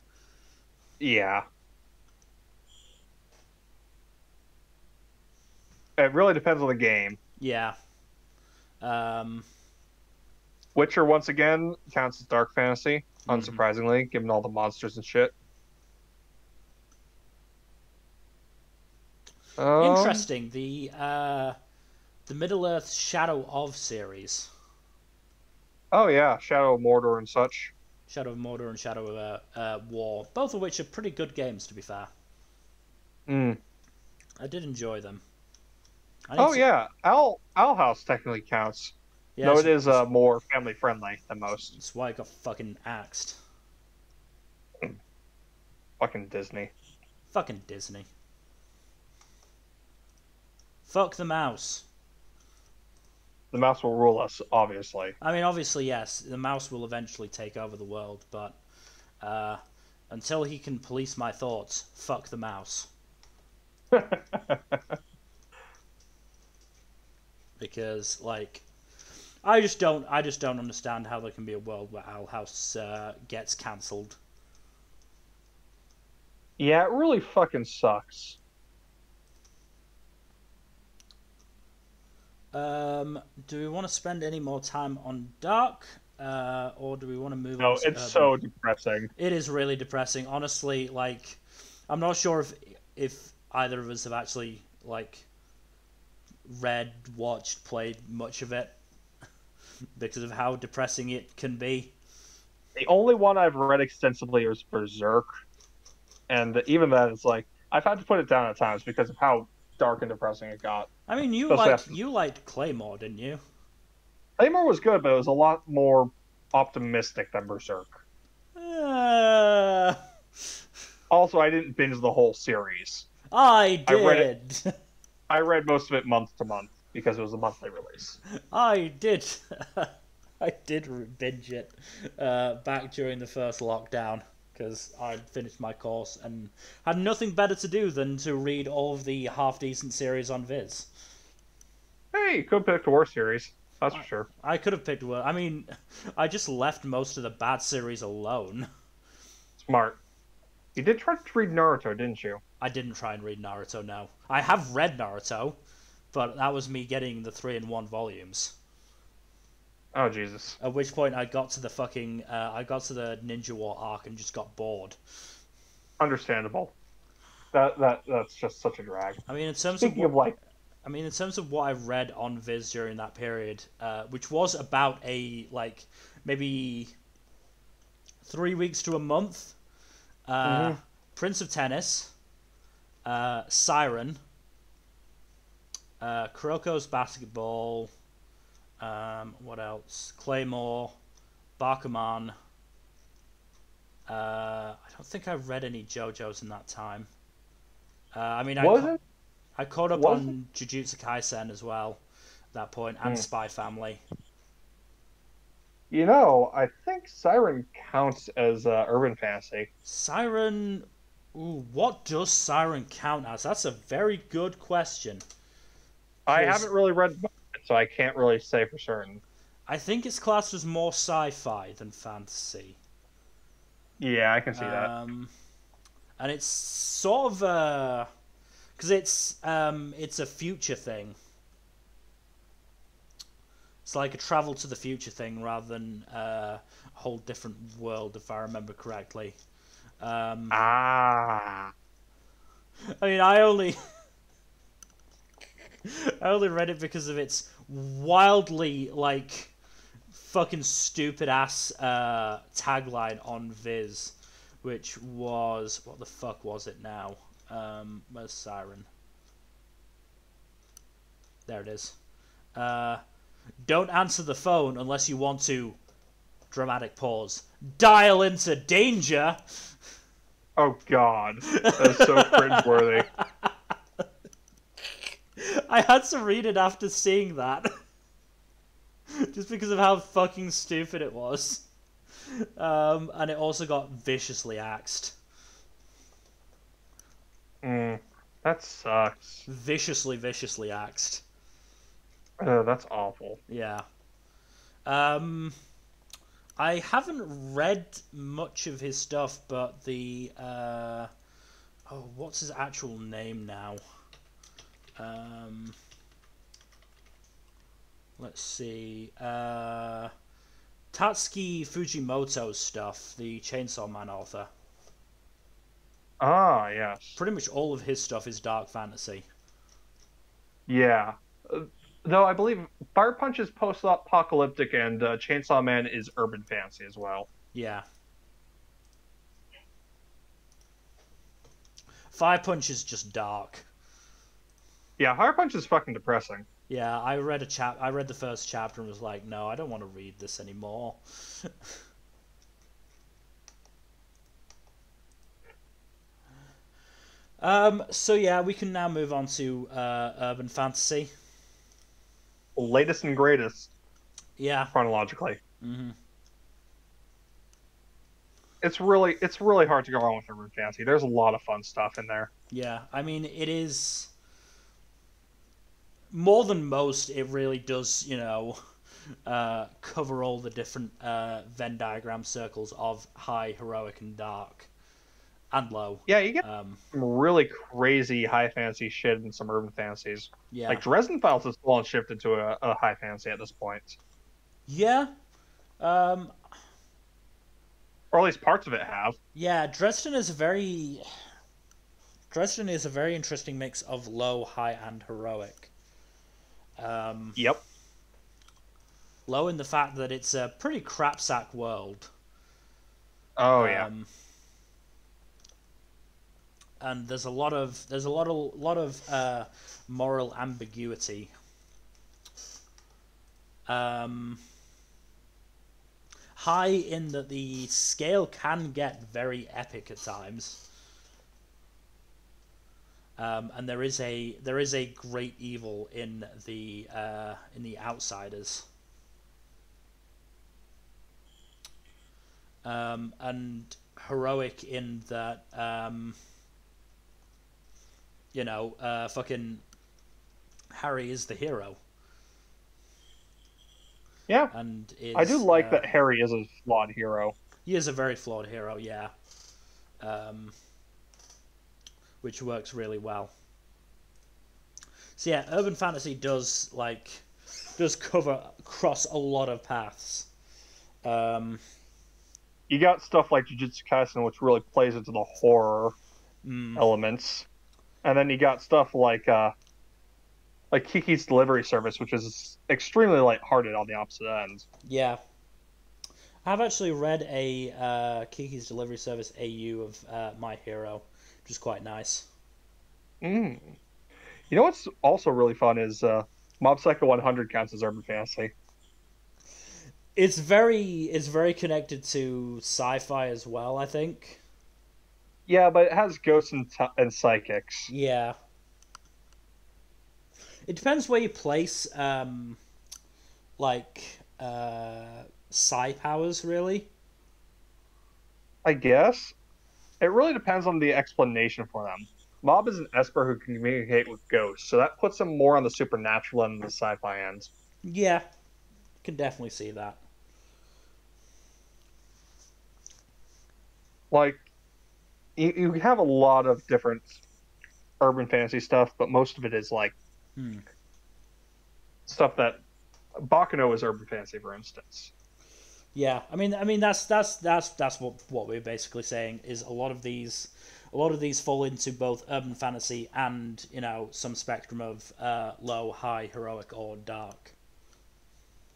Yeah. It really depends on the game. Yeah. Witcher, once again, counts as dark fantasy. unsurprisingly, given all the monsters and shit. Interesting. The Middle-earth Shadow of series. Oh yeah, Shadow of Mordor and such. Shadow of Mordor and Shadow of War, both of which are pretty good games, to be fair. Mm. I did enjoy them. Oh yeah, Owl House technically counts. Yeah, No, it is more family friendly than most. That's why I got fucking axed. Fucking Disney. Fucking Disney. Fuck the mouse. The mouse will rule us, obviously. I mean, obviously, yes, the mouse will eventually take over the world, but until he can police my thoughts, fuck the mouse. Because, like, I just don't understand how there can be a world where Owl House gets cancelled. Yeah, it really fucking sucks. Do we want to spend any more time on Dark, or do we want to move on? No, to it's Urban? so depressing. It is really depressing, honestly. Like, I'm not sure if either of us have actually like read, watched, played much of it because of how depressing it can be. The only one I've read extensively is Berserk, and even that is like I've had to put it down at times because of how dark and depressing it got. I mean, you liked Claymore, didn't you? Claymore was good, but it was a lot more optimistic than Berserk. Also, I didn't binge the whole series. I did. I read most of it month to month because it was a monthly release. I did. I did binge it back during the first lockdown because I'd finished my course and had nothing better to do than to read all of the half-decent series on Viz. Hey, you could have picked a worse series. That's for sure. I could have picked one. I mean, I just left most of the bad series alone. Smart. You did try to read Naruto, didn't you? I didn't try and read Naruto, no. I have read Naruto, but that was me getting the 3-in-1 volumes. Oh, Jesus. At which point I got to the fucking... I got to the Ninja War arc and just got bored. Understandable. That's just such a drag. I mean, in terms Speaking of of like... I mean, in terms of what I read on Viz during that period, which was about maybe 3 weeks to a month, Prince of Tennis, Siren, Kuroko's Basketball, what else? Claymore, Bakuman. I don't think I read any JoJo's in that time. I mean, I caught up on Jujutsu Kaisen as well at that point, and Spy Family. You know, I think Siren counts as urban fantasy. Siren... Ooh, what does Siren count as? That's a very good question. I haven't really read it, so I can't really say for certain. I think it's classed as more sci-fi than fantasy. Yeah, I can see that. And it's sort of because it's a future thing. It's like a travel to the future thing rather than a whole different world, if I remember correctly. I mean, I only read it because of its wildly like fucking stupid ass tagline on Viz, which was, what the fuck was it now? Where's Siren? There it is. Don't answer the phone unless you want to, dramatic pause, dial into danger. Oh god, that's so cringeworthy. I had to read it after seeing that. Just because of how fucking stupid it was. And it also got viciously axed. That sucks. Viciously axed. That's awful. Yeah. I haven't read much of his stuff, but the... what's his actual name now? Let's see. Tatsuki Fujimoto's stuff, the Chainsaw Man author. Ah, yes. Pretty much all of his stuff is dark fantasy. Yeah. Though I believe Fire Punch is post-apocalyptic and Chainsaw Man is urban fantasy as well. Yeah. Fire Punch is just dark. Yeah, Fire Punch is fucking depressing. Yeah, I read the first chapter and was like, no, I don't want to read this anymore. So yeah, we can now move on to urban fantasy. Latest and greatest. Yeah. Chronologically. Mm-hmm. It's really hard to go wrong with urban fantasy. There's a lot of fun stuff in there. Yeah, I mean, it is more than most. It really does, cover all the different Venn diagram circles of high, heroic, and dark, and low. Yeah, you get some really crazy high fantasy shit in some urban fantasies. Yeah, like Dresden Files has fallen shifted to a high fantasy at this point. Yeah, or at least parts of it have. Yeah, Dresden is a very interesting mix of low, high, and heroic. Yep. Low in the fact that it's a pretty crapsack world. Oh yeah. And there's a lot of moral ambiguity. High in that the scale can get very epic at times. And there is a great evil in the outsiders. And heroic in that fucking Harry is the hero. Yeah, and I do like that Harry is a flawed hero. He is a very flawed hero, yeah. Which works really well. So yeah, urban fantasy does cover across a lot of paths. You got stuff like Jujutsu Kaisen, which really plays into the horror elements, and then you got stuff like Kiki's Delivery Service, which is extremely lighthearted on the opposite end. Yeah. I've actually read a Kiki's Delivery Service AU of My Hero, which is quite nice. You know what's also really fun is Mob Psycho 100 counts as urban fantasy. It's very connected to sci-fi as well, I think. Yeah, but it has ghosts and psychics. Yeah. It depends where you place, psi powers, really. I guess. It really depends on the explanation for them. Mob is an Esper who can communicate with ghosts, so that puts him more on the supernatural end than the sci-fi end. Yeah, can definitely see that. Like, you have a lot of different urban fantasy stuff, but most of it is stuff that Baccano is urban fantasy, for instance. Yeah, I mean that's what we're basically saying is a lot of these fall into both urban fantasy and some spectrum of low, high, heroic, or dark.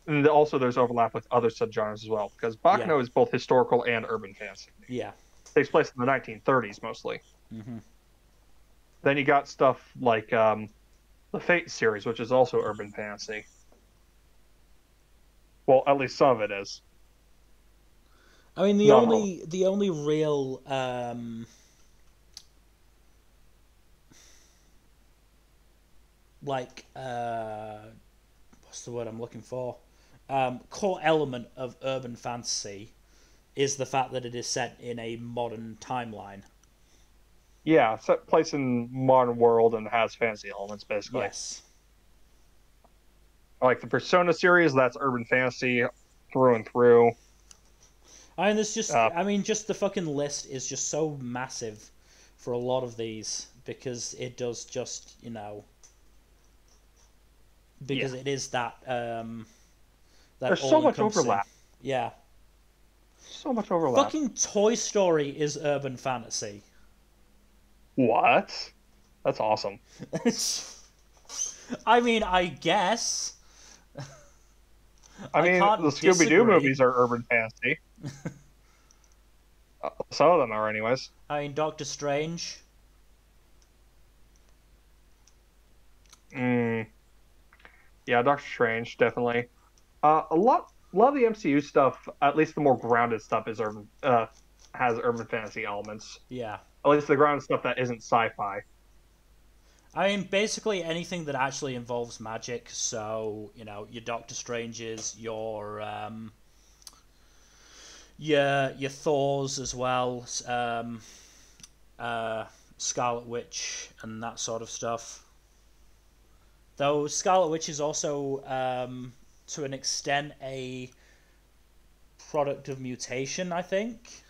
And also there's overlap with other subgenres as well, because Baccano is both historical and urban fantasy. Yeah, it takes place in the 1930s mostly. Mm-hmm. Then you got stuff like the Fate series, which is also urban fantasy. Well, at least some of it is. I mean, the only real what's the word I'm looking for? Core element of urban fantasy is the fact that it is set in a modern timeline. Yeah, set place in modern world and has fantasy elements, basically. Yes. Like the Persona series, that's urban fantasy through and through. I mean, there's just just the fucking list is just so massive for a lot of these because it does just it is that there's so much overlap. Yeah. So much overlap. Fucking Toy Story is urban fantasy. What? That's awesome. I mean, I guess. I I mean, the can't Scooby-Doo disagree. movies are urban fantasy. Some of them are, anyways. I mean, Doctor Strange. Mm, yeah, Doctor Strange, definitely. A lot of the MCU stuff, at least the more grounded stuff, is has urban fantasy elements. Yeah. At least the grounded stuff that isn't sci-fi. I mean, basically anything that actually involves magic. So, you know, your Doctor Stranges, your Thors as well, Scarlet Witch, and that sort of stuff. Though Scarlet Witch is also, to an extent, a product of mutation, I think.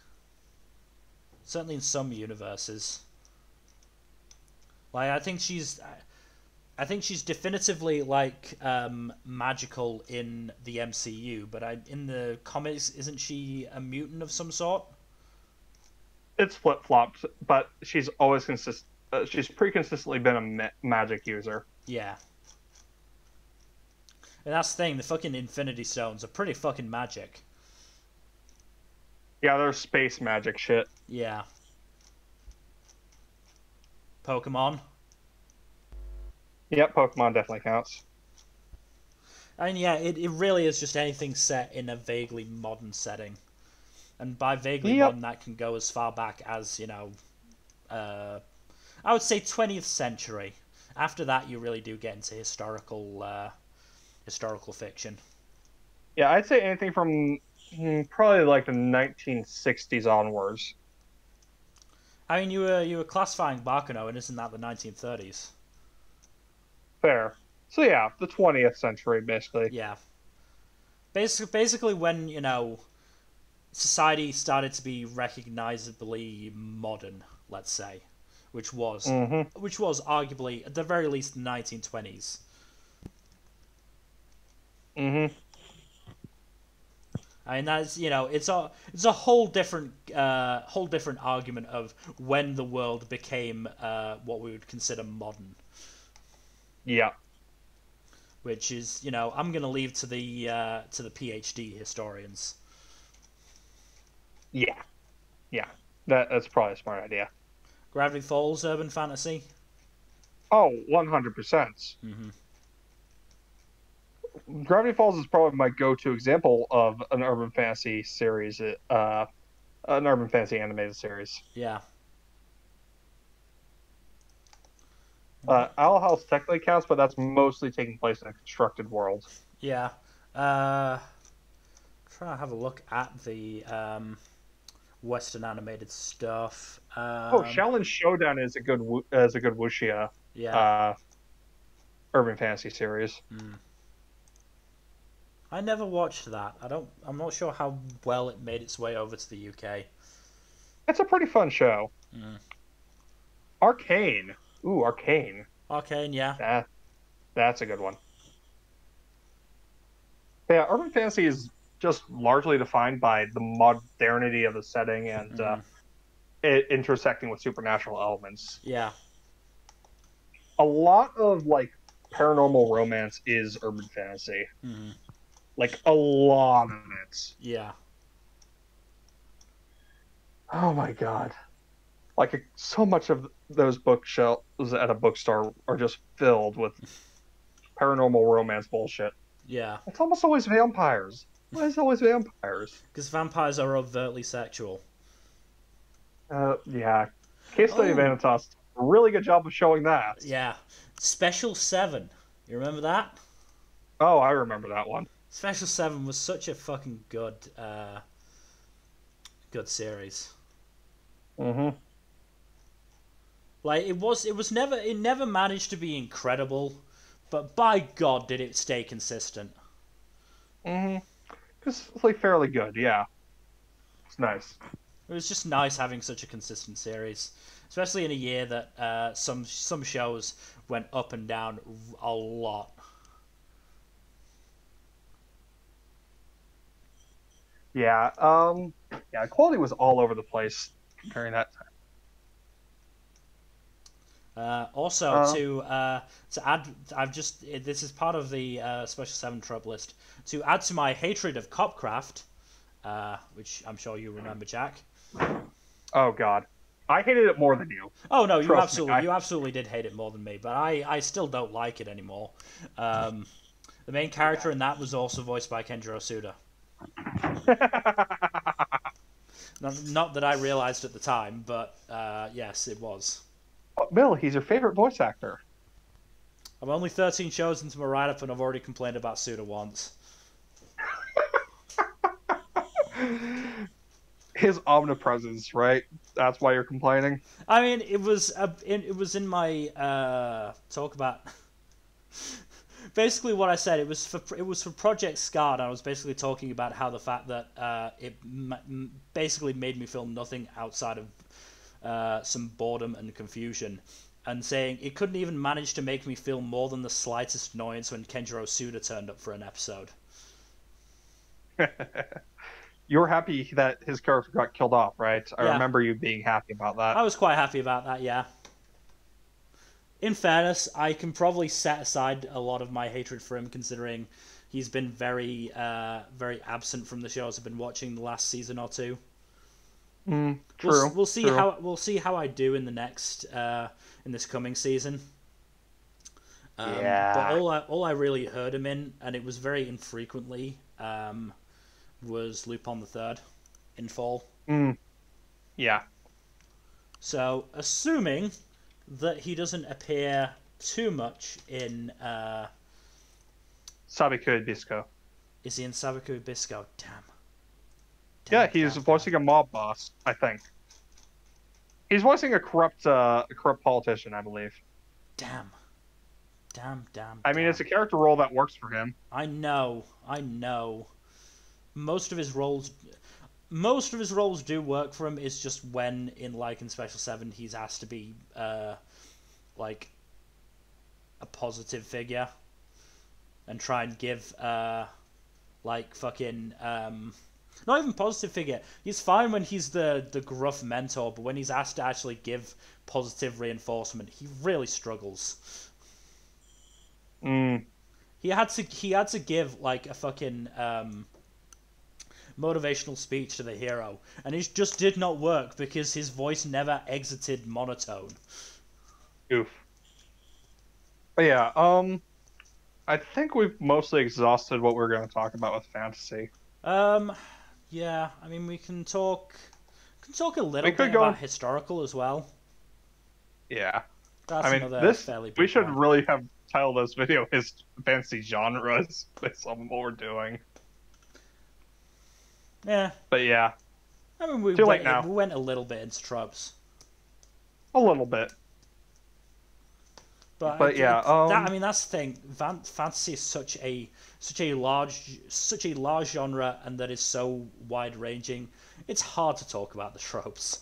Certainly in some universes. Like, I think she's definitively like magical in the MCU, but in the comics, isn't she a mutant of some sort? It's flip-flopped, but she's always she's pretty consistently been a magic user. Yeah. And that's the thing, the fucking Infinity Stones are pretty fucking magic. Yeah, they're space magic shit. Yeah. Pokemon. Yep, Pokemon definitely counts. And yeah, it really is just anything set in a vaguely modern setting. And by vaguely modern, that can go as far back as, you know, I would say 20th century. After that, you really do get into historical fiction. Yeah, I'd say anything from probably like the 1960s onwards. I mean, you were classifying Bakuno, and isn't that the 1930s? Fair. So yeah, the 20th century, basically. Yeah. Basically when, you know, society started to be recognizably modern, let's say, which was arguably at the very least the 1920s. I mean, that's, you know, it's a whole different argument of when the world became what we would consider modern. Yeah. Which is, you know, I'm gonna leave to the PhD historians. Yeah. Yeah. That's probably a smart idea. Gravity Falls, urban fantasy. Oh, 100%. Gravity Falls is probably my go-to example of an urban fantasy series, an urban fantasy animated series. Yeah. Owl House technically counts, but that's mostly taking place in a constructed world. Yeah. Try to have a look at the Western animated stuff. Shaolin Showdown is a good wuxia urban fantasy series. I never watched that. I'm not sure how well it made its way over to the UK. It's a pretty fun show. Arcane. Ooh, Arcane. Arcane, yeah. That's a good one. Yeah, urban fantasy is just largely defined by the modernity of the setting and it intersecting with supernatural elements. Yeah. A lot of like paranormal romance is urban fantasy. Like a lot of it. Yeah. Oh my god. Like so much of those bookshelves at a bookstore are just filled with paranormal romance bullshit. Yeah. It's almost always vampires. Why is it always vampires? Because vampires are overtly sexual. Yeah. Case Study of Vanitas, a really good job of showing that. Yeah. Special 7. You remember that? Oh, I remember that one. Special 7 was such a fucking good series. Like it never managed to be incredible, but by God did it stay consistent. It's like fairly good, yeah. It's nice. It was just nice having such a consistent series, especially in a year that some shows went up and down a lot. Yeah. Yeah. Quality was all over the place during that Also, time. to add, this is part of the Special 7 trope list. To add to my hatred of Copcraft, which I'm sure you remember, Jack. Oh God, I hated it more than you. Oh no, Trust me. you absolutely did hate it more than me, but I still don't like it anymore. The main character in that was also voiced by Kenjiro Suda. Not that I realized at the time, but yes, it was. Bill, he's your favorite voice actor. I'm only 13 shows into my write-up, and I've already complained about Suda once. His omnipresence, right? That's why you're complaining. I mean, it was in my talk about. Basically, what I said, it was for Project Scarred. I was basically talking about how the fact that basically made me feel nothing outside of some boredom and confusion, and saying it couldn't even manage to make me feel more than the slightest annoyance when Kenjiro Suda turned up for an episode. You're happy that his character got killed off, right? I Yeah. remember you being happy about that. I was quite happy about that, yeah. In fairness, I can probably set aside a lot of my hatred for him, considering he's been very absent from the shows I've been watching the last season or two. True. We'll see true. how I do in the next in this coming season. But Yeah. all I really heard him in, and it was very infrequently, was Lupin the Third in Fall. Yeah. So, assuming that he doesn't appear too much in. Sabiku Bisco. Is he in Sabaku Bisco? Damn. Yeah, he's voicing a mob boss, I think. He's voicing a corrupt politician, I believe. Damn. I mean, it's a character role that works for him. I know. Most of his roles do work for him. It's just when in Special 7 he's asked to be like a positive figure and try and give like fucking not even positive figure. He's fine when he's the gruff mentor, but when he's asked to actually give positive reinforcement, he really struggles. He had to give like a fucking motivational speech to the hero, and it just did not work because his voice never exited monotone. Oof. But yeah, I think we've mostly exhausted what we're going to talk about with fantasy. Yeah, I mean we can talk a little We could bit go about historical as well. Yeah. That's I mean, another fairly big we should one. really have titled this video his fantasy genres based on what we're doing. Yeah. But yeah, I mean, Too late now. we went a little bit into tropes. a little bit. But yeah, I mean that's the thing. Fantasy is such a large genre, and that is so wide ranging. It's hard to talk about the tropes.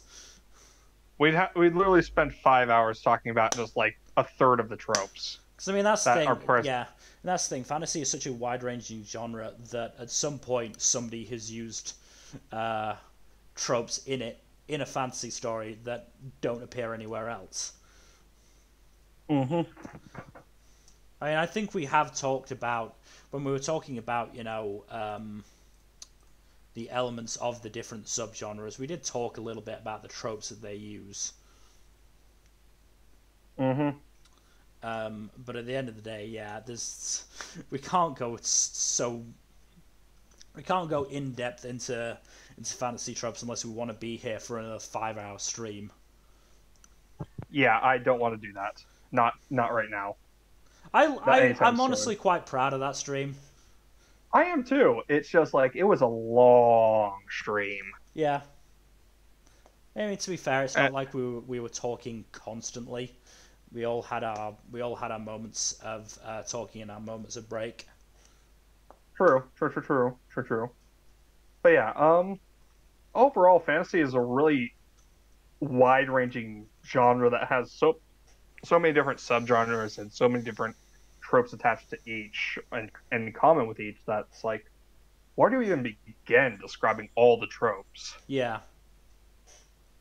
We'd literally spend 5 hours talking about just like a third of the tropes. Because I mean that's the That thing. are present. Yeah, and that's the thing. Fantasy is such a wide ranging genre that at some point somebody has used tropes in a fantasy story that don't appear anywhere else. Mm-hmm. I mean, I think we have talked about when we were talking about, the elements of the different subgenres. We did talk a little bit about the tropes that they use. Mm-hmm. But at the end of the day, yeah, we can't go in depth into fantasy tropes unless we want to be here for another 5-hour stream. Yeah, I don't want to do that. Not right now. I'm honestly quite proud of that stream. I am too. It's just like it was a long stream. Yeah. I mean, to be fair, it's not like we were talking constantly. We all had our moments of talking and our moments of break. True. But yeah, overall, fantasy is a really wide-ranging genre that has so many different subgenres and so many different tropes attached to each and in common with each. That's like where do we even begin describing all the tropes? Yeah.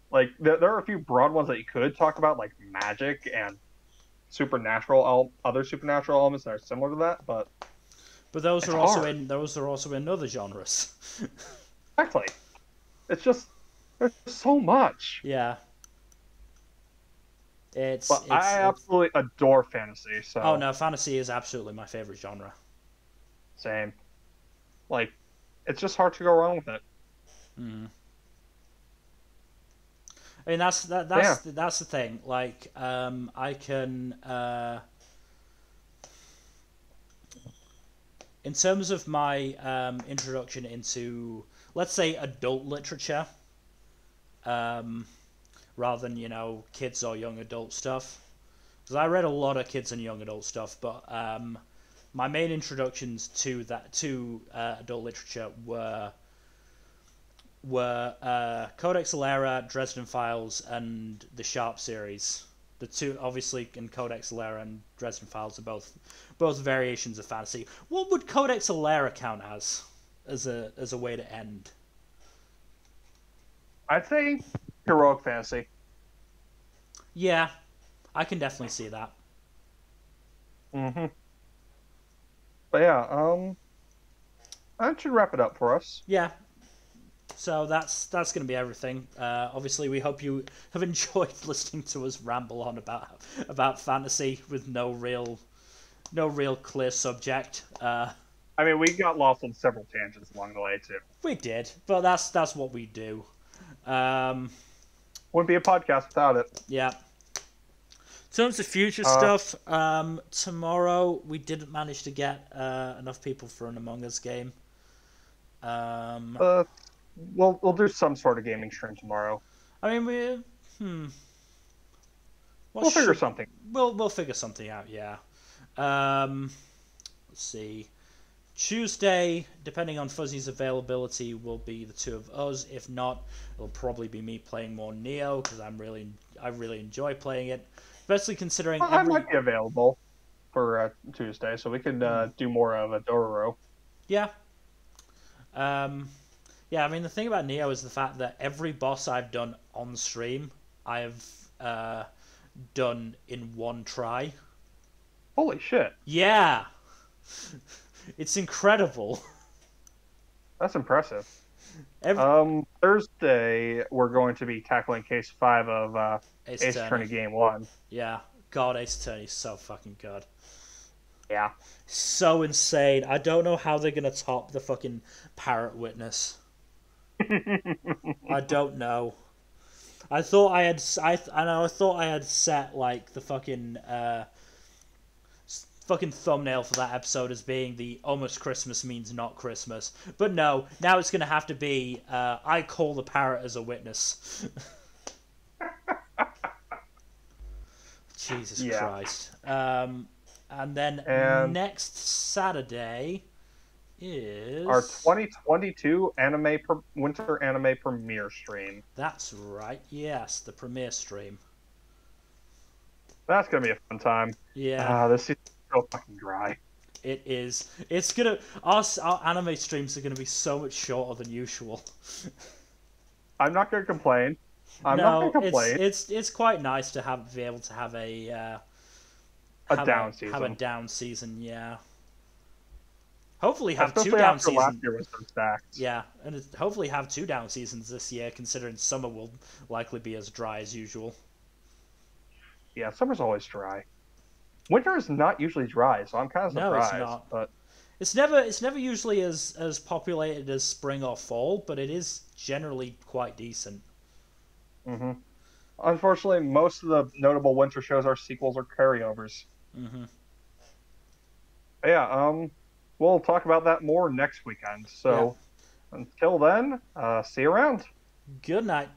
Like, there are a few broad ones that you could talk about, like magic and other supernatural elements that are similar to that, but those it's are also hard. in other genres. Exactly. It's just there's so much. Yeah. But I absolutely adore fantasy. Oh So no, fantasy is absolutely my favorite genre. same. Like, it's just hard to go wrong with it. Mm. I mean that's the thing. Like I can in terms of my introduction into, let's say, adult literature, rather than kids or young adult stuff, because I read a lot of kids and young adult stuff, but my main introductions to adult literature were Codex Alera, Dresden Files, and the Sharp series. The two, obviously, in Codex Alera and Dresden Files, are both variations of fantasy. What would Codex Alera count as a way to end? I'd say heroic fantasy. Yeah, I can definitely see that. Mm-hmm. But yeah, that should wrap it up for us. Yeah. So that's going to be everything. Obviously, we hope you have enjoyed listening to us ramble on about fantasy with no real clear subject. I mean, we got lost on several tangents along the way too. We did, but that's what we do. Wouldn't be a podcast without it. Yeah. In terms of future stuff, tomorrow we didn't manage to get enough people for an Among Us game. We'll do some sort of gaming stream tomorrow. I mean, We'll figure something. We'll figure something out. Yeah. Let's see. Tuesday, depending on Fuzzy's availability, will be the two of us. If not, it'll probably be me playing more Neo because I really enjoy playing it, especially considering I might be available for Tuesday, so we could do more of a Dororo. Yeah. Yeah, I mean, the thing about Neo is the fact that every boss I've done on stream, I have done in one try. Holy shit. Yeah! It's incredible. That's impressive. Thursday, we're going to be tackling Case 5 of Ace Attorney Game 1. Yeah. God, Ace Attorney is so fucking good. Yeah. So insane. I don't know how they're going to top the fucking Parrot Witness. I don't know. I thought I had set like the fucking thumbnail for that episode as being the almost Christmas means not Christmas, but no. Now it's gonna have to be I call the parrot as a witness. Jesus Christ. And then next Saturday is our 2022 winter anime premiere stream. That's right. Yes, the premiere stream. That's gonna be a fun time. Yeah. This season's so fucking dry. It is. It's gonna. Our anime streams are gonna be so much shorter than usual. I'm not gonna complain. It's quite nice to be able to have a down season. Have a down season, yeah. Hopefully have Especially two down after seasons. Last year was so stacked. Yeah, and hopefully have 2 down seasons this year, considering summer will likely be as dry as usual. Yeah, summer's always dry. Winter is not usually dry, so I'm kind of surprised. No, it's not. But it's never usually as populated as spring or fall, but it is generally quite decent. Mm-hmm. Unfortunately, most of the notable winter shows are sequels or carryovers. Mm-hmm. Yeah, we'll talk about that more next weekend. So until then, see you around. Good night.